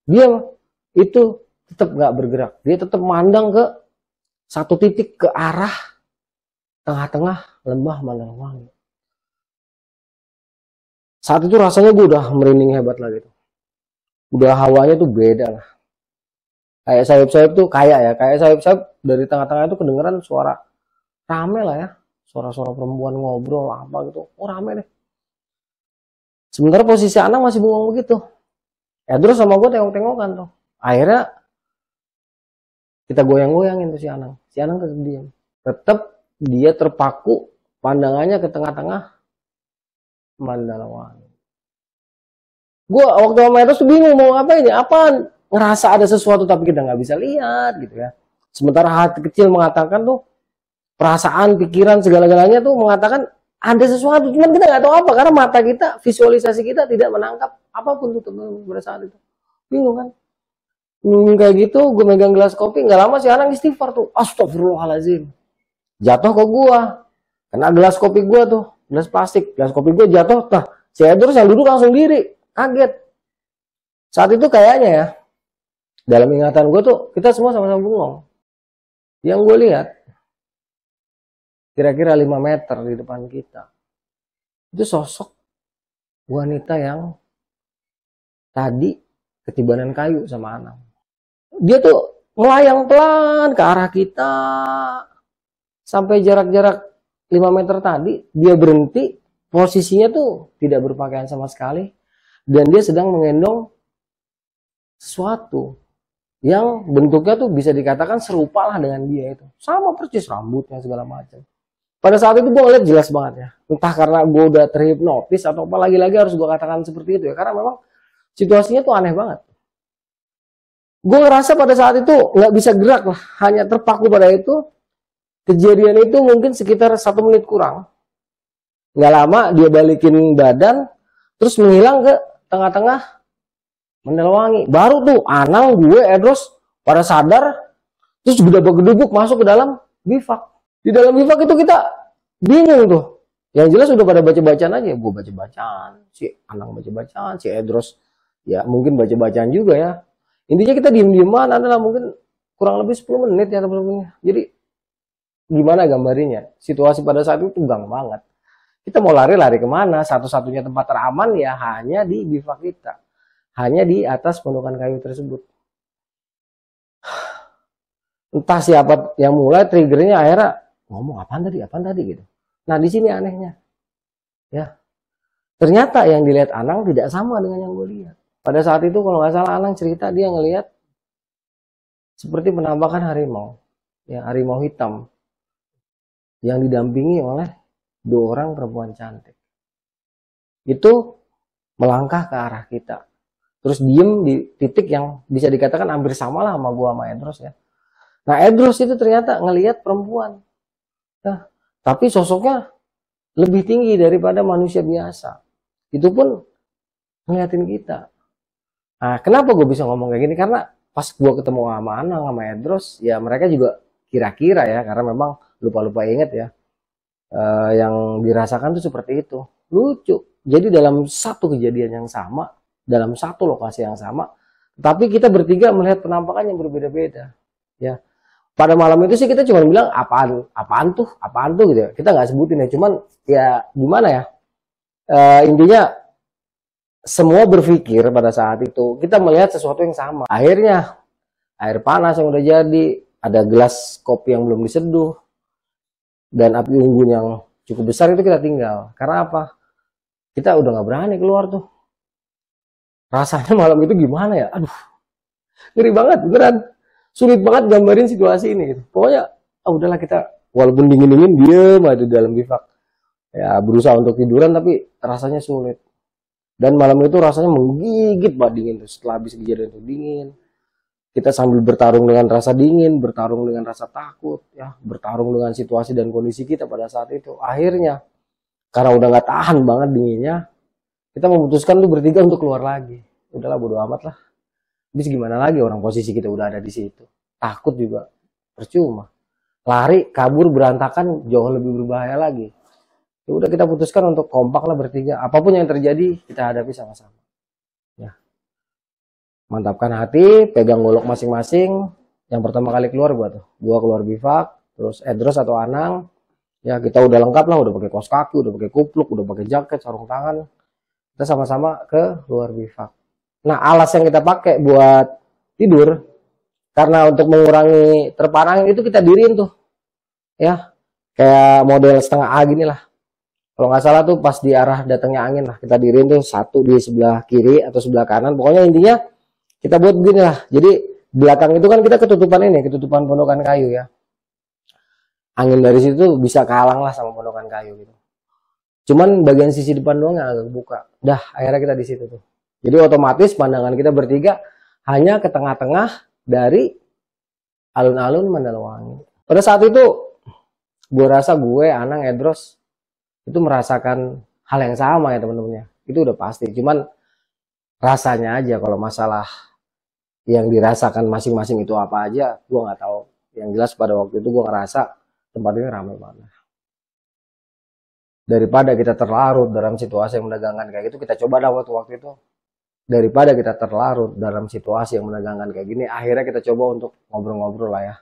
diam. Itu tetap nggak bergerak, dia tetap mandang ke satu titik ke arah tengah-tengah lembah Mandalwangi. Saat itu rasanya gue udah merinding hebat lah gitu. Udah hawanya tuh beda lah. Kayak sayup-sayup tuh kayak sayup-sayup dari tengah-tengah itu kedengeran suara rame lah ya. Suara-suara perempuan ngobrol apa gitu. Oh rame deh. Sementara posisi Anang masih bengong begitu. Ya terus sama gue tengok-tengokan tuh. Akhirnya kita goyang-goyangin tuh si Anang. Si Anang tetap diam. Tetap dia terpaku pandangannya ke tengah-tengah Mandalwangi. Gue waktu sama Eros tuh bingung mau ngapain ya, apaan, ngerasa ada sesuatu tapi kita nggak bisa lihat gitu ya. Sementara hati kecil mengatakan tuh, perasaan, pikiran, segala-galanya tuh mengatakan ada sesuatu, cuman kita nggak tahu apa karena mata kita, visualisasi kita tidak menangkap apapun tuh pada saat itu. Bingung kan? Kayak gitu, gue megang gelas kopi, nggak lama si Anang istighfar tuh, astagfirullahaladzim, jatuh ke gua, kena gelas kopi gua tuh, gelas plastik, gelas kopi gua jatuh, nah si Edros yang duduk langsung diri. Kaget. Saat itu kayaknya ya, dalam ingatan gue tuh, kita semua sama-sama bengong. Yang gue lihat, kira-kira 5 meter di depan kita, itu sosok wanita yang tadi ketibanan kayu sama Anang. Dia tuh melayang pelan ke arah kita, sampai jarak-jarak 5 meter tadi, dia berhenti, posisinya tuh tidak berpakaian sama sekali, dan dia sedang menggendong sesuatu yang bentuknya tuh bisa dikatakan serupa lah dengan dia itu. Sama persis rambutnya segala macam. Pada saat itu gue ngeliat jelas banget ya. Entah karena gue udah terhipnotis atau apa lagi-lagi harus gue katakan seperti itu ya. Karena memang situasinya tuh aneh banget. Gue ngerasa pada saat itu nggak bisa gerak lah. Hanya terpaku pada itu. Kejadian itu mungkin sekitar 1 menit kurang. Nggak lama dia balikin badan. Terus menghilang ke tengah-tengah Mandalwangi. Baru tuh Anang, gue, Edros pada sadar, terus gedebuk-gedebuk masuk ke dalam bivak. Di dalam bivak itu kita bingung tuh. Yang jelas udah pada baca-bacaan aja. Gue baca-bacaan, si Anang baca-bacaan, si Edros ya mungkin baca-bacaan juga ya. Intinya kita diem-dieman adalah mungkin kurang lebih 10 menit ya teman-teman. Jadi gimana gambarinya? Situasi pada saat itu tegang banget. Kita mau lari kemana? Satu-satunya tempat teraman ya hanya di bivak kita. Hanya di atas gunungan kayu tersebut. Entah siapa yang mulai triggernya akhirnya ngomong apaan tadi gitu. Nah di sini anehnya. Ya. Ternyata yang dilihat Anang tidak sama dengan yang gue lihat. Pada saat itu kalau nggak salah Anang cerita dia ngelihat seperti penampakan harimau. Ya, harimau hitam. Yang didampingi oleh 2 orang perempuan cantik. Itu melangkah ke arah kita. Terus diem di titik yang bisa dikatakan hampir sama lah sama gua sama Edros ya. Nah Edros itu ternyata ngelihat perempuan. Nah, tapi sosoknya lebih tinggi daripada manusia biasa. Itu pun ngeliatin kita. Nah kenapa gue bisa ngomong kayak gini? Karena pas gua ketemu sama Anang sama Edros, ya mereka juga kira-kira ya. Karena memang lupa-lupa inget ya. Yang dirasakan tuh seperti itu. Lucu. Jadi dalam satu kejadian yang sama, dalam satu lokasi yang sama, tapi kita bertiga melihat penampakan yang berbeda-beda. Ya, pada malam itu sih kita cuma bilang apaan tuh gitu ya. Kita nggak sebutin ya, cuman ya gimana ya, intinya semua berpikir pada saat itu kita melihat sesuatu yang sama. Akhirnya air panas yang udah jadi, ada gelas kopi yang belum diseduh, dan api unggun yang cukup besar itu kita tinggal. Karena apa? Kita udah nggak berani keluar tuh. Rasanya malam itu gimana ya? Aduh, Ngeri banget beneran. Sulit banget gambarin situasi ini gitu. Pokoknya udahlah kita walaupun dingin-dingin diem aja di dalam bivak. Ya berusaha untuk tiduran tapi rasanya sulit. Dan malam itu rasanya menggigit banget dingin tuh. Setelah habis kejadian itu dingin. Kita sambil bertarung dengan rasa dingin, bertarung dengan rasa takut, ya, bertarung dengan situasi dan kondisi kita pada saat itu. Akhirnya, karena udah nggak tahan banget dinginnya, kita memutuskan tuh bertiga untuk keluar lagi. Udahlah bodo amat lah. Habis gimana lagi orang posisi kita udah ada di situ. Takut juga, percuma. Lari, kabur, berantakan jauh lebih berbahaya lagi. Ya udah kita putuskan untuk kompak lah bertiga. Apapun yang terjadi kita hadapi sama-sama. Ya. Mantapkan hati, pegang golok masing-masing. Yang pertama kali keluar gua keluar bivak, terus Edros atau Anang, ya kita udah lengkap lah, udah pakai kaos kaki, udah pakai kupluk, udah pakai jaket, sarung tangan. Kita sama-sama ke luar bivak. Nah, alas yang kita pakai buat tidur, karena untuk mengurangi terpaan angin itu kita diriin tuh, ya kayak model setengah A gini lah. Kalau nggak salah tuh pas di arah datangnya angin lah, kita diriin tuh satu di sebelah kiri atau sebelah kanan. Pokoknya intinya kita buat begini lah. Jadi belakang itu kan kita ketutupan ini, ketutupan pondokan kayu ya. Angin dari situ bisa kehalang lah sama pondokan kayu gitu. Cuman bagian sisi depan doang yang agak buka. Dah, akhirnya kita di situ tuh. Jadi otomatis pandangan kita bertiga hanya ke tengah-tengah dari alun-alun Mandalawangi. Pada saat itu, gue rasa gue, Anang, Edros itu merasakan hal yang sama ya teman-temannya. Itu udah pasti. Cuman rasanya aja kalau masalah yang dirasakan masing-masing itu apa aja, gue nggak tahu. Yang jelas pada waktu itu gue ngerasa tempat ini ramai banget. Daripada kita terlarut dalam situasi yang menegangkan kayak gitu, kita coba dah waktu itu. Daripada kita terlarut dalam situasi yang menegangkan kayak gini, akhirnya kita coba untuk ngobrol-ngobrol lah ya.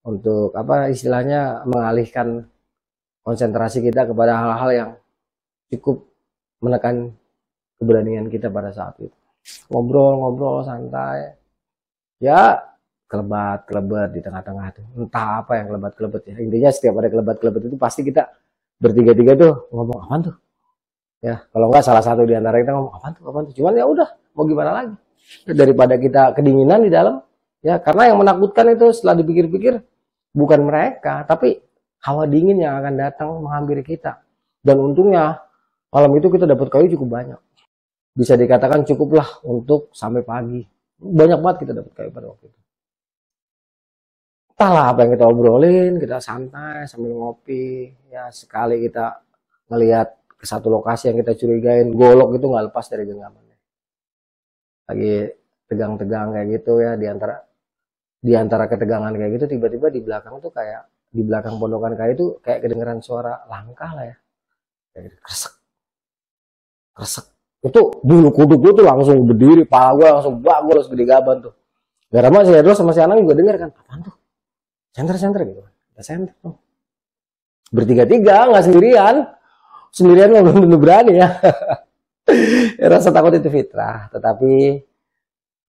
Untuk apa istilahnya mengalihkan konsentrasi kita kepada hal-hal yang cukup menekan keberanian kita pada saat itu. Ngobrol-ngobrol santai. Ya kelebat-kelebat di tengah-tengah tuh. Entah apa yang kelebat-kelebat ya. Intinya setiap ada kelebat-kelebat itu pasti kita bertiga-tiga tuh ngomong apaan tuh. Ya, kalau nggak salah satu di antara kita ngomong apaan tuh. Cuman ya udah, mau gimana lagi. Daripada kita kedinginan di dalam, ya karena yang menakutkan itu setelah dipikir-pikir bukan mereka, tapi hawa dingin yang akan datang menghampiri kita. Dan untungnya malam itu kita dapat kayu cukup banyak. Bisa dikatakan cukuplah untuk sampai pagi. Banyak banget kita dapat kayu pada waktu itu. Entahlah apa yang kita obrolin, kita santai sambil ngopi. Ya sekali kita ngelihat ke satu lokasi yang kita curigain, golok itu nggak lepas dari genggamannya. Lagi tegang-tegang kayak gitu ya, di antara ketegangan kayak gitu tiba-tiba di belakang tuh kayak di belakang pondokan kayu itu kayak kedengeran suara langkah lah ya. Kayak gitu, kresek. Kresek. Itu bulu kuduk gue tuh langsung berdiri, pala gue langsung bagol segede gaban tuh. Gak lama si Edros sama si Anang juga denger kan, apaan tuh? Senter gitu. Kita senter tuh. Bertiga-tiga, nggak sendirian. Sendirian nggak belum tentu berani ya. Rasa takut itu fitrah, tetapi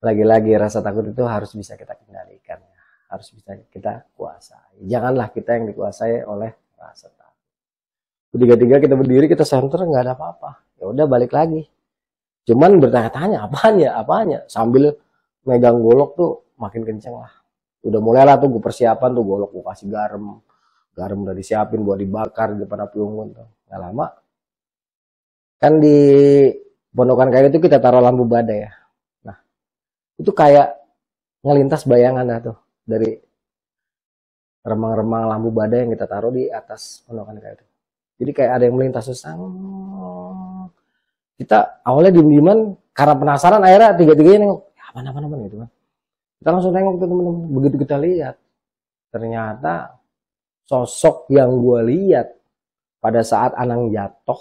lagi-lagi rasa takut itu harus bisa kita kendalikan, ya. Harus bisa kita kuasai. Janganlah kita yang dikuasai oleh rasa takut. Bertiga-tiga kita berdiri, kita senter, nggak ada apa-apa. Ya udah balik lagi. Cuman bertanya-tanya apanya, sambil megang golok tuh makin kenceng lah. Udah mulai lah tuh gue persiapan tuh golok gue kasih garam udah disiapin buat dibakar di depan api unggun tuh. Nggak lama kan di pondokan kayu itu kita taruh lampu badai ya. Nah itu kayak ngelintas bayangan dah tuh dari remang-remang lampu badai yang kita taruh di atas pondokan kayu itu. Jadi kayak ada yang melintas susah. Kita awalnya diem-dieman karena penasaran, akhirnya tiga-tiganya nengok ya aman gitu kan. Kita langsung nengok tuh temen-temen. Begitu kita lihat ternyata sosok yang gue lihat pada saat Anang jatuh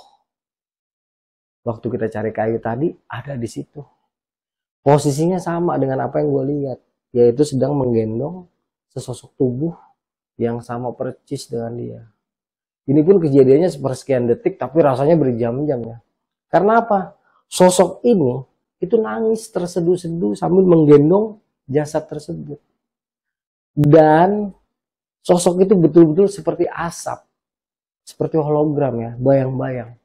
waktu kita cari kayu tadi ada di situ. Posisinya sama dengan apa yang gue lihat, yaitu sedang menggendong sesosok tubuh yang sama percis dengan dia. Ini pun kejadiannya sepersekian detik tapi rasanya berjam-jam ya. Karena apa? Sosok ini itu nangis terseduh-seduh sambil menggendong jasad tersebut. Dan sosok itu betul-betul seperti asap. Seperti hologram ya, bayang-bayang.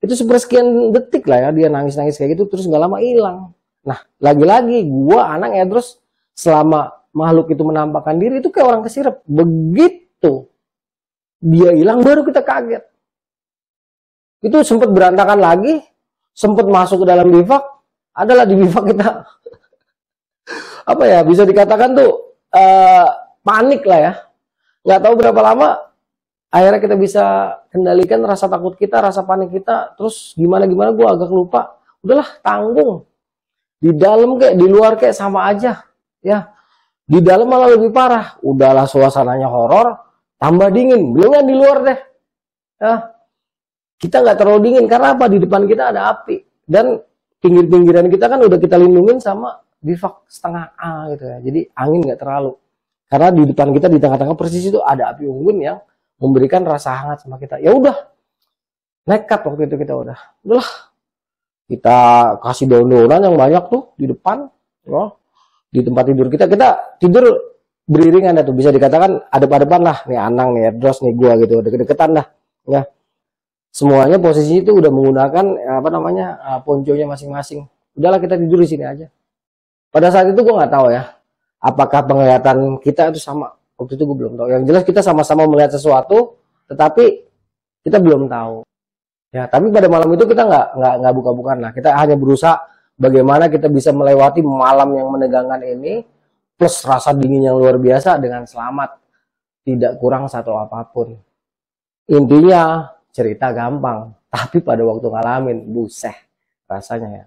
Itu sepersekian detik lah ya, dia nangis-nangis kayak gitu, terus gak lama hilang. Nah, lagi-lagi gua, Anang, Edros selama makhluk itu menampakkan diri itu kayak orang kesirep. Begitu dia hilang baru kita kaget. Itu sempat berantakan lagi, sempat masuk ke dalam bivak, adalah di bivak kita apa ya, bisa dikatakan tuh panik lah ya. Nggak tahu berapa lama akhirnya kita bisa kendalikan rasa takut kita, rasa panik kita. Terus gimana gue agak lupa. Udahlah, tanggung. Di dalam kayak di luar kayak sama aja ya. Di dalam malah lebih parah. Udahlah, suasananya horor, tambah dingin. Belum yang di luar deh ya. Kita nggak terlalu dingin karena apa? Di depan kita ada api dan pinggir-pinggiran kita kan udah kita lindungin sama bivak setengah A gitu ya. Jadi angin nggak terlalu. Karena di depan kita di tengah-tengah persis itu ada api unggun yang memberikan rasa hangat sama kita. Ya udah, nekat waktu itu kita udahlah, kita kasih daun-daunan yang banyak tuh di depan, ya, di tempat tidur kita. Kita tidur beriringan tuh, bisa dikatakan adep-adepan lah. Nih Anang, nih Edros, nih gua gitu, deket-deketan dah. Ya, semuanya posisi itu udah menggunakan apa namanya ponconya masing-masing. Udahlah, kita tidur di sini aja. Pada saat itu gua nggak tahu ya, apakah penglihatan kita itu sama. Waktu itu gue belum tahu. Yang jelas kita sama-sama melihat sesuatu, tetapi kita belum tahu. Ya, tapi pada malam itu kita nggak buka-bukaan lah. Kita hanya berusaha bagaimana kita bisa melewati malam yang menegangkan ini, plus rasa dingin yang luar biasa dengan selamat, tidak kurang satu apapun. Intinya cerita gampang, tapi pada waktu ngalamin, buset rasanya ya.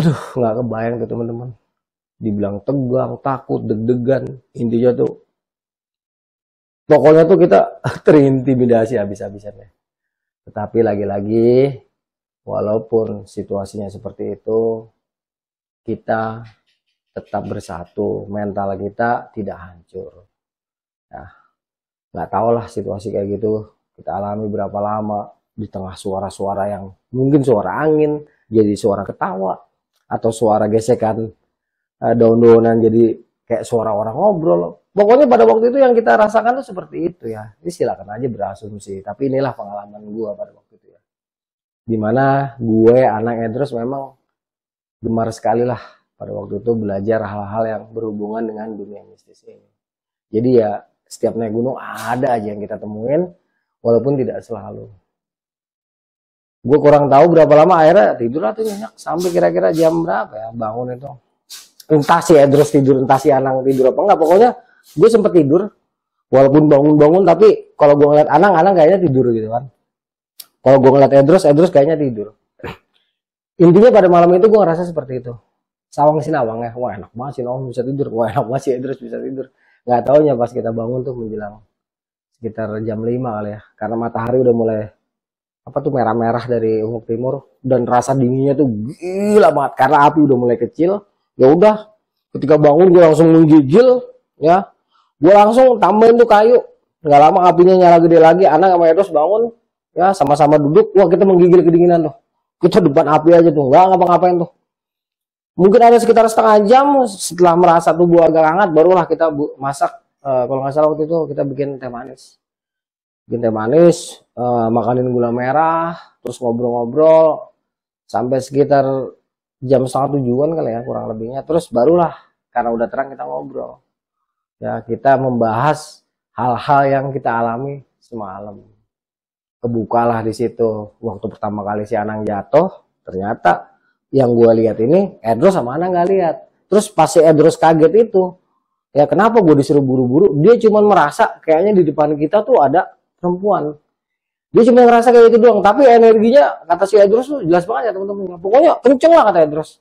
Aduh, nggak kebayang tuh teman-teman. Dibilang tegang, takut, deg-degan, intinya tuh pokoknya tuh kita terintimidasi habis-habisannya. Tetapi lagi-lagi walaupun situasinya seperti itu, kita tetap bersatu, mental kita tidak hancur. Nah, nggak tahu lah situasi kayak gitu kita alami berapa lama di tengah suara-suara yang mungkin suara angin jadi suara ketawa atau suara gesekan daun-daunan jadi kayak suara orang ngobrol. Pokoknya pada waktu itu yang kita rasakan tuh seperti itu ya. Jadi silakan aja berasumsi. Tapi inilah pengalaman gue pada waktu itu ya. Dimana gue, anak Edros memang gemar sekali lah pada waktu itu belajar hal-hal yang berhubungan dengan dunia mistis ini. Jadi ya setiap naik gunung ada aja yang kita temuin, walaupun tidak selalu. Gue kurang tahu berapa lama akhirnya tidur atau nyenyak sampai kira-kira jam berapa ya bangun itu. Entah si Edros tidur, entah si Anang tidur apa enggak. Pokoknya gue sempet tidur. Walaupun bangun-bangun, tapi kalau gue ngeliat Anang kayaknya tidur gitu kan. Kalau gue ngeliat Edros kayaknya tidur. Intinya pada malam itu gue ngerasa seperti itu. Sawang sinawang ya. Wah enak banget si Nawang bisa tidur. Wah enak banget si Edros bisa tidur. Nggak taunya pas kita bangun tuh menjelang sekitar jam 5 kali ya. Karena matahari udah mulai apa tuh merah-merah dari ufuk timur. Dan rasa dinginnya tuh gila banget. Karena api udah mulai kecil. Ya udah, ketika bangun gue langsung menggigil ya, gue langsung tambahin tuh kayu. Nggak lama apinya nyala gede lagi. Anak sama Edos bangun ya, sama-sama duduk. Wah, kita menggigil kedinginan tuh. Kita depan api aja tuh, nggak ngapa-ngapain tuh. Mungkin ada sekitar setengah jam setelah merasa tubuh agak hangat, barulah kita masak. Kalau nggak salah waktu itu kita bikin teh manis. Makanin gula merah, terus ngobrol-ngobrol sampai sekitar jam 6:30 kali ya kurang lebihnya. Terus barulah karena udah terang kita ngobrol. Ya, kita membahas hal-hal yang kita alami semalam. Kebukalah di situ. Waktu pertama kali si Anang jatuh, ternyata yang gue lihat ini Edros sama Anang nggak lihat. Terus pas si Edros kaget itu, ya kenapa gue disuruh buru-buru? Dia cuma merasa kayaknya di depan kita tuh ada perempuan. Dia cuma ngerasa kayak gitu doang, tapi energinya kata si Edros tuh jelas banget ya teman-teman. Pokoknya kenceng lah kata Edros.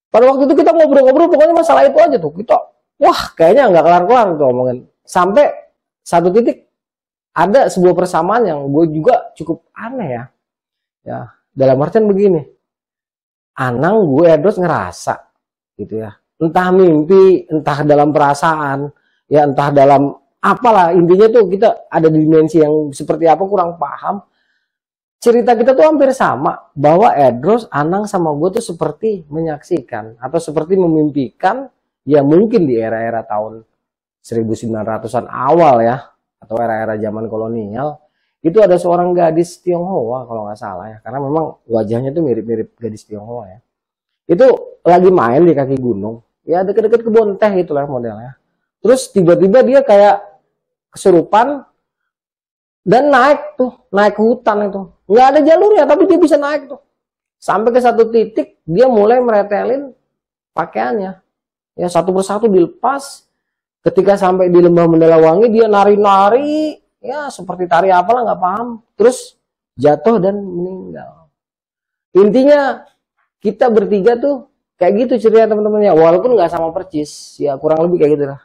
Pada waktu itu kita ngobrol-ngobrol, pokoknya masalah itu aja tuh. Kita, wah kayaknya nggak kelar-kelar tuh ngomongin. Sampai satu titik ada sebuah persamaan yang gue juga cukup aneh ya. Ya, dalam artian begini. Anang gue Edros ngerasa gitu ya. Entah mimpi, entah dalam perasaan, ya entah dalam apalah, intinya tuh kita ada di dimensi yang seperti apa kurang paham. Cerita kita tuh hampir sama, bahwa Edros, Anang sama gue tuh seperti menyaksikan atau seperti memimpikan ya mungkin di era-era tahun 1900-an awal ya, atau era-era zaman kolonial, itu ada seorang gadis Tionghoa kalau nggak salah ya, karena memang wajahnya tuh mirip-mirip gadis Tionghoa ya. Itu lagi main di kaki gunung, ya deket-deket kebun teh itulah modelnya. Terus tiba-tiba dia kayak kesurupan dan naik ke hutan itu. Nggak ada jalurnya, tapi dia bisa naik tuh. Sampai ke satu titik dia mulai meretelin pakaiannya. Ya satu persatu dilepas. Ketika sampai di lembah Mandalawangi dia nari-nari, ya seperti tari apalah nggak paham. Terus jatuh dan meninggal. Intinya kita bertiga tuh kayak gitu cerita teman-teman ya, walaupun nggak sama percis, ya kurang lebih kayak gitu lah.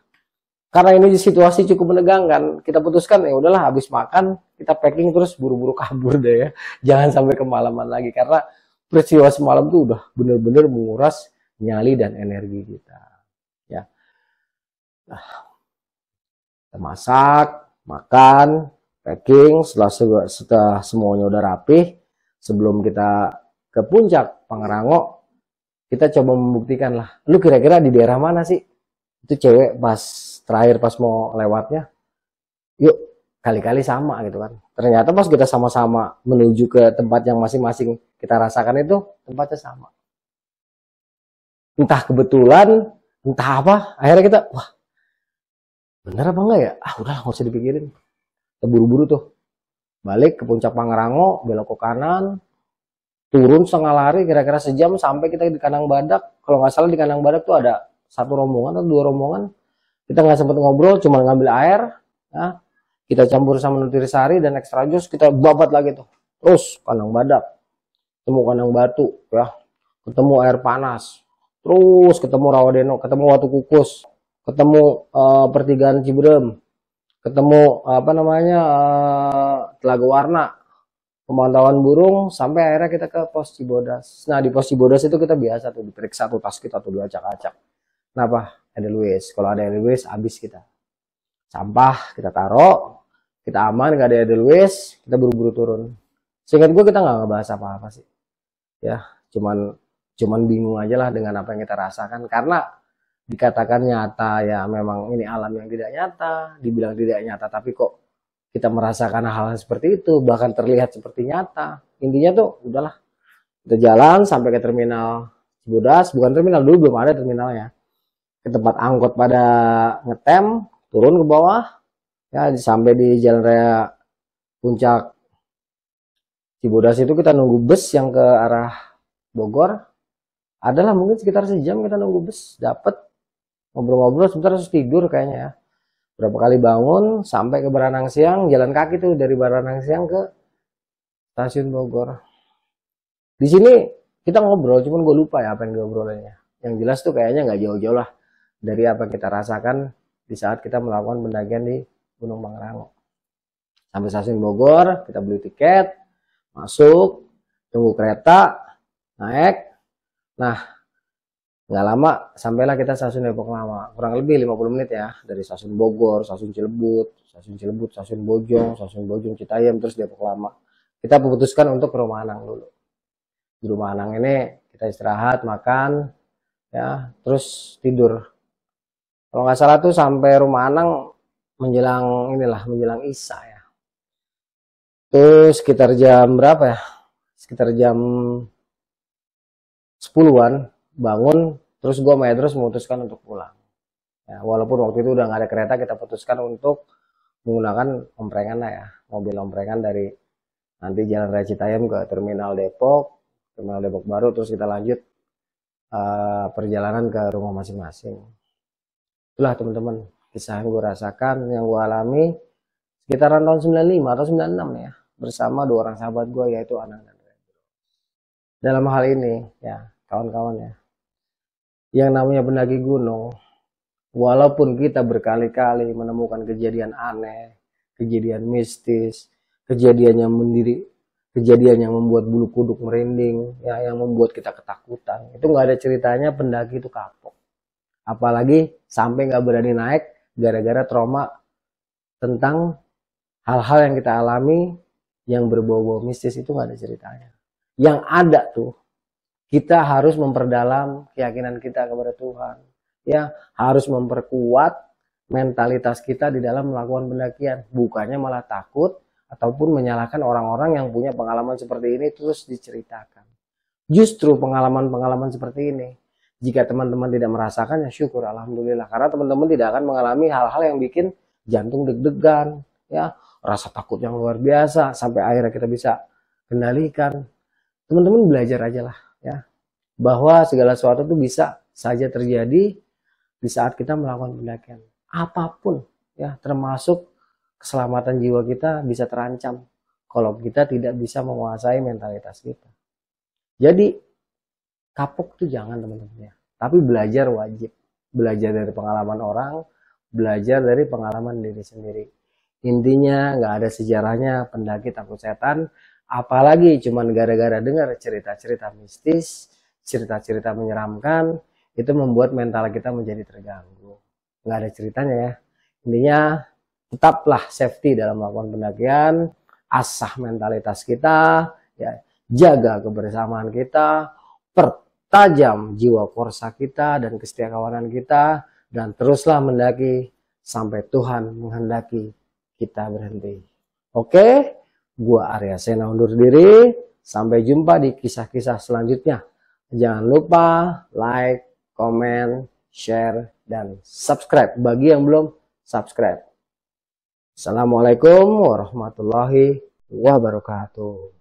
Karena ini situasi cukup menegangkan, kita putuskan ya udahlah habis makan kita packing terus buru-buru kabur deh ya. Jangan sampai kemalaman lagi karena peristiwa semalam tuh udah bener-bener menguras nyali dan energi kita. Ya. Nah, kita masak, makan, packing, setelah semuanya udah rapih, sebelum kita ke puncak Pangrango, kita coba membuktikan lah, lu kira-kira di daerah mana sih? Itu cewek pas terakhir pas mau lewatnya, yuk kali-kali sama gitu kan. Ternyata pas kita sama-sama menuju ke tempat yang masing-masing kita rasakan itu tempatnya sama. Entah kebetulan, entah apa, akhirnya kita, wah bener apa enggak ya? Udah nggak usah dipikirin. Kita buru-buru tuh balik ke puncak Pangrango, belok ke kanan, turun setengah lari kira-kira sejam sampai kita di Kandang Badak. Kalau nggak salah di Kandang Badak tuh ada satu rombongan atau dua rombongan. Kita nggak sempat ngobrol, cuma ngambil air, ya. Kita campur sama nutrisari dan extra jus, kita babat lagi tuh. Terus Kandang Badak, ketemu Kandang Batu, ya, ketemu air panas, terus ketemu Rawadeno, ketemu Watu Kukus, ketemu pertigaan Ciberem, ketemu apa namanya Telaga Warna, pemantauan burung, sampai akhirnya kita ke pos Cibodas. Nah di pos Cibodas itu kita biasa tuh diperiksa tuh tas kita tuh diacak-acak. Kenapa? Edelweiss. Kalau ada Edelweiss habis kita. Sampah kita taruh, kita aman nggak ada Edelweiss, kita buru-buru turun. Seingat gue kita nggak ngebahas apa-apa sih. Ya, cuman bingung aja lah dengan apa yang kita rasakan karena dikatakan nyata ya memang ini alam yang tidak nyata, dibilang tidak nyata tapi kok kita merasakan hal-hal seperti itu, bahkan terlihat seperti nyata. Intinya tuh udahlah, kita jalan sampai ke terminal Cibodas, bukan terminal dulu, belum ada terminalnya. Ke tempat angkot pada ngetem, turun ke bawah, ya sampai di jalan raya puncak Cibodas itu kita nunggu bus yang ke arah Bogor. Adalah mungkin sekitar sejam kita nunggu bus, dapet ngobrol-ngobrol sebentar terus tidur kayaknya ya. Berapa kali bangun sampai ke Baranang Siang, jalan kaki tuh dari Baranang Siang ke stasiun Bogor. Di sini kita ngobrol, cuman gue lupa ya apa yang diobrolnya. Yang jelas tuh kayaknya nggak jauh-jauh lah dari apa yang kita rasakan di saat kita melakukan pendakian di Gunung Pangrango. Sampai stasiun Bogor, kita beli tiket, masuk, tunggu kereta, naik. Nah, nggak lama sampailah kita stasiun Depok Lama, kurang lebih 50 menit ya, dari stasiun Bogor, stasiun Cilebut, stasiun Bojong, Citayam, terus Depok Lama. Kita memutuskan untuk ke Rumah Anang dulu. Di Rumah Anang ini kita istirahat, makan, ya, terus tidur. Kalau nggak salah tuh sampai Rumah Anang menjelang Isya ya. Terus sekitar jam berapa ya? Sekitar jam 10-an bangun, terus gue sama Edros memutuskan untuk pulang. Ya, walaupun waktu itu udah nggak ada kereta, kita putuskan untuk menggunakan omprengan lah ya, mobil omprengan dari nanti Jalan Raya Citayam ke Terminal Depok Baru, terus kita lanjut perjalanan ke rumah masing-masing. Itulah teman-teman kisah yang gue rasakan, yang gue alami sekitaran tahun 95 atau 96 ya, bersama dua orang sahabat gue yaitu Anang dan Redro. Dalam hal ini ya kawan-kawan ya, yang namanya pendaki gunung, walaupun kita berkali-kali menemukan kejadian aneh, kejadian mistis, kejadian yang membuat bulu kuduk merinding, ya, yang membuat kita ketakutan, itu nggak ada ceritanya pendaki itu kapok. Apalagi sampai nggak berani naik gara-gara trauma tentang hal-hal yang kita alami yang berbau-bau mistis, itu nggak ada ceritanya. Yang ada tuh kita harus memperdalam keyakinan kita kepada Tuhan, ya, harus memperkuat mentalitas kita di dalam melakukan pendakian, bukannya malah takut ataupun menyalahkan orang-orang yang punya pengalaman seperti ini terus diceritakan. Justru pengalaman-pengalaman seperti ini Jika teman-teman tidak merasakan, ya syukur, alhamdulillah. Karena teman-teman tidak akan mengalami hal-hal yang bikin jantung deg-degan, ya, rasa takut yang luar biasa, sampai akhirnya kita bisa kendalikan. Teman-teman belajar aja lah, ya, bahwa segala sesuatu itu bisa saja terjadi di saat kita melakukan pendakian. Apapun, ya, termasuk keselamatan jiwa kita bisa terancam kalau kita tidak bisa menguasai mentalitas kita. Jadi kapok tuh jangan teman-teman ya. Tapi belajar wajib. Belajar dari pengalaman orang, belajar dari pengalaman diri sendiri. Intinya nggak ada sejarahnya pendaki takut setan, apalagi cuman gara-gara dengar cerita-cerita mistis, cerita-cerita menyeramkan, itu membuat mental kita menjadi terganggu. Nggak ada ceritanya ya. Intinya tetaplah safety dalam melakukan pendakian, asah mentalitas kita, ya, jaga kebersamaan kita, pertajam jiwa korsa kita dan kesetiakawanan kita, dan teruslah mendaki sampai Tuhan menghendaki kita berhenti. Oke, gua Arya Sena undur diri. Sampai jumpa di kisah-kisah selanjutnya. Jangan lupa like, komen, share, dan subscribe bagi yang belum subscribe. Assalamualaikum warahmatullahi wabarakatuh.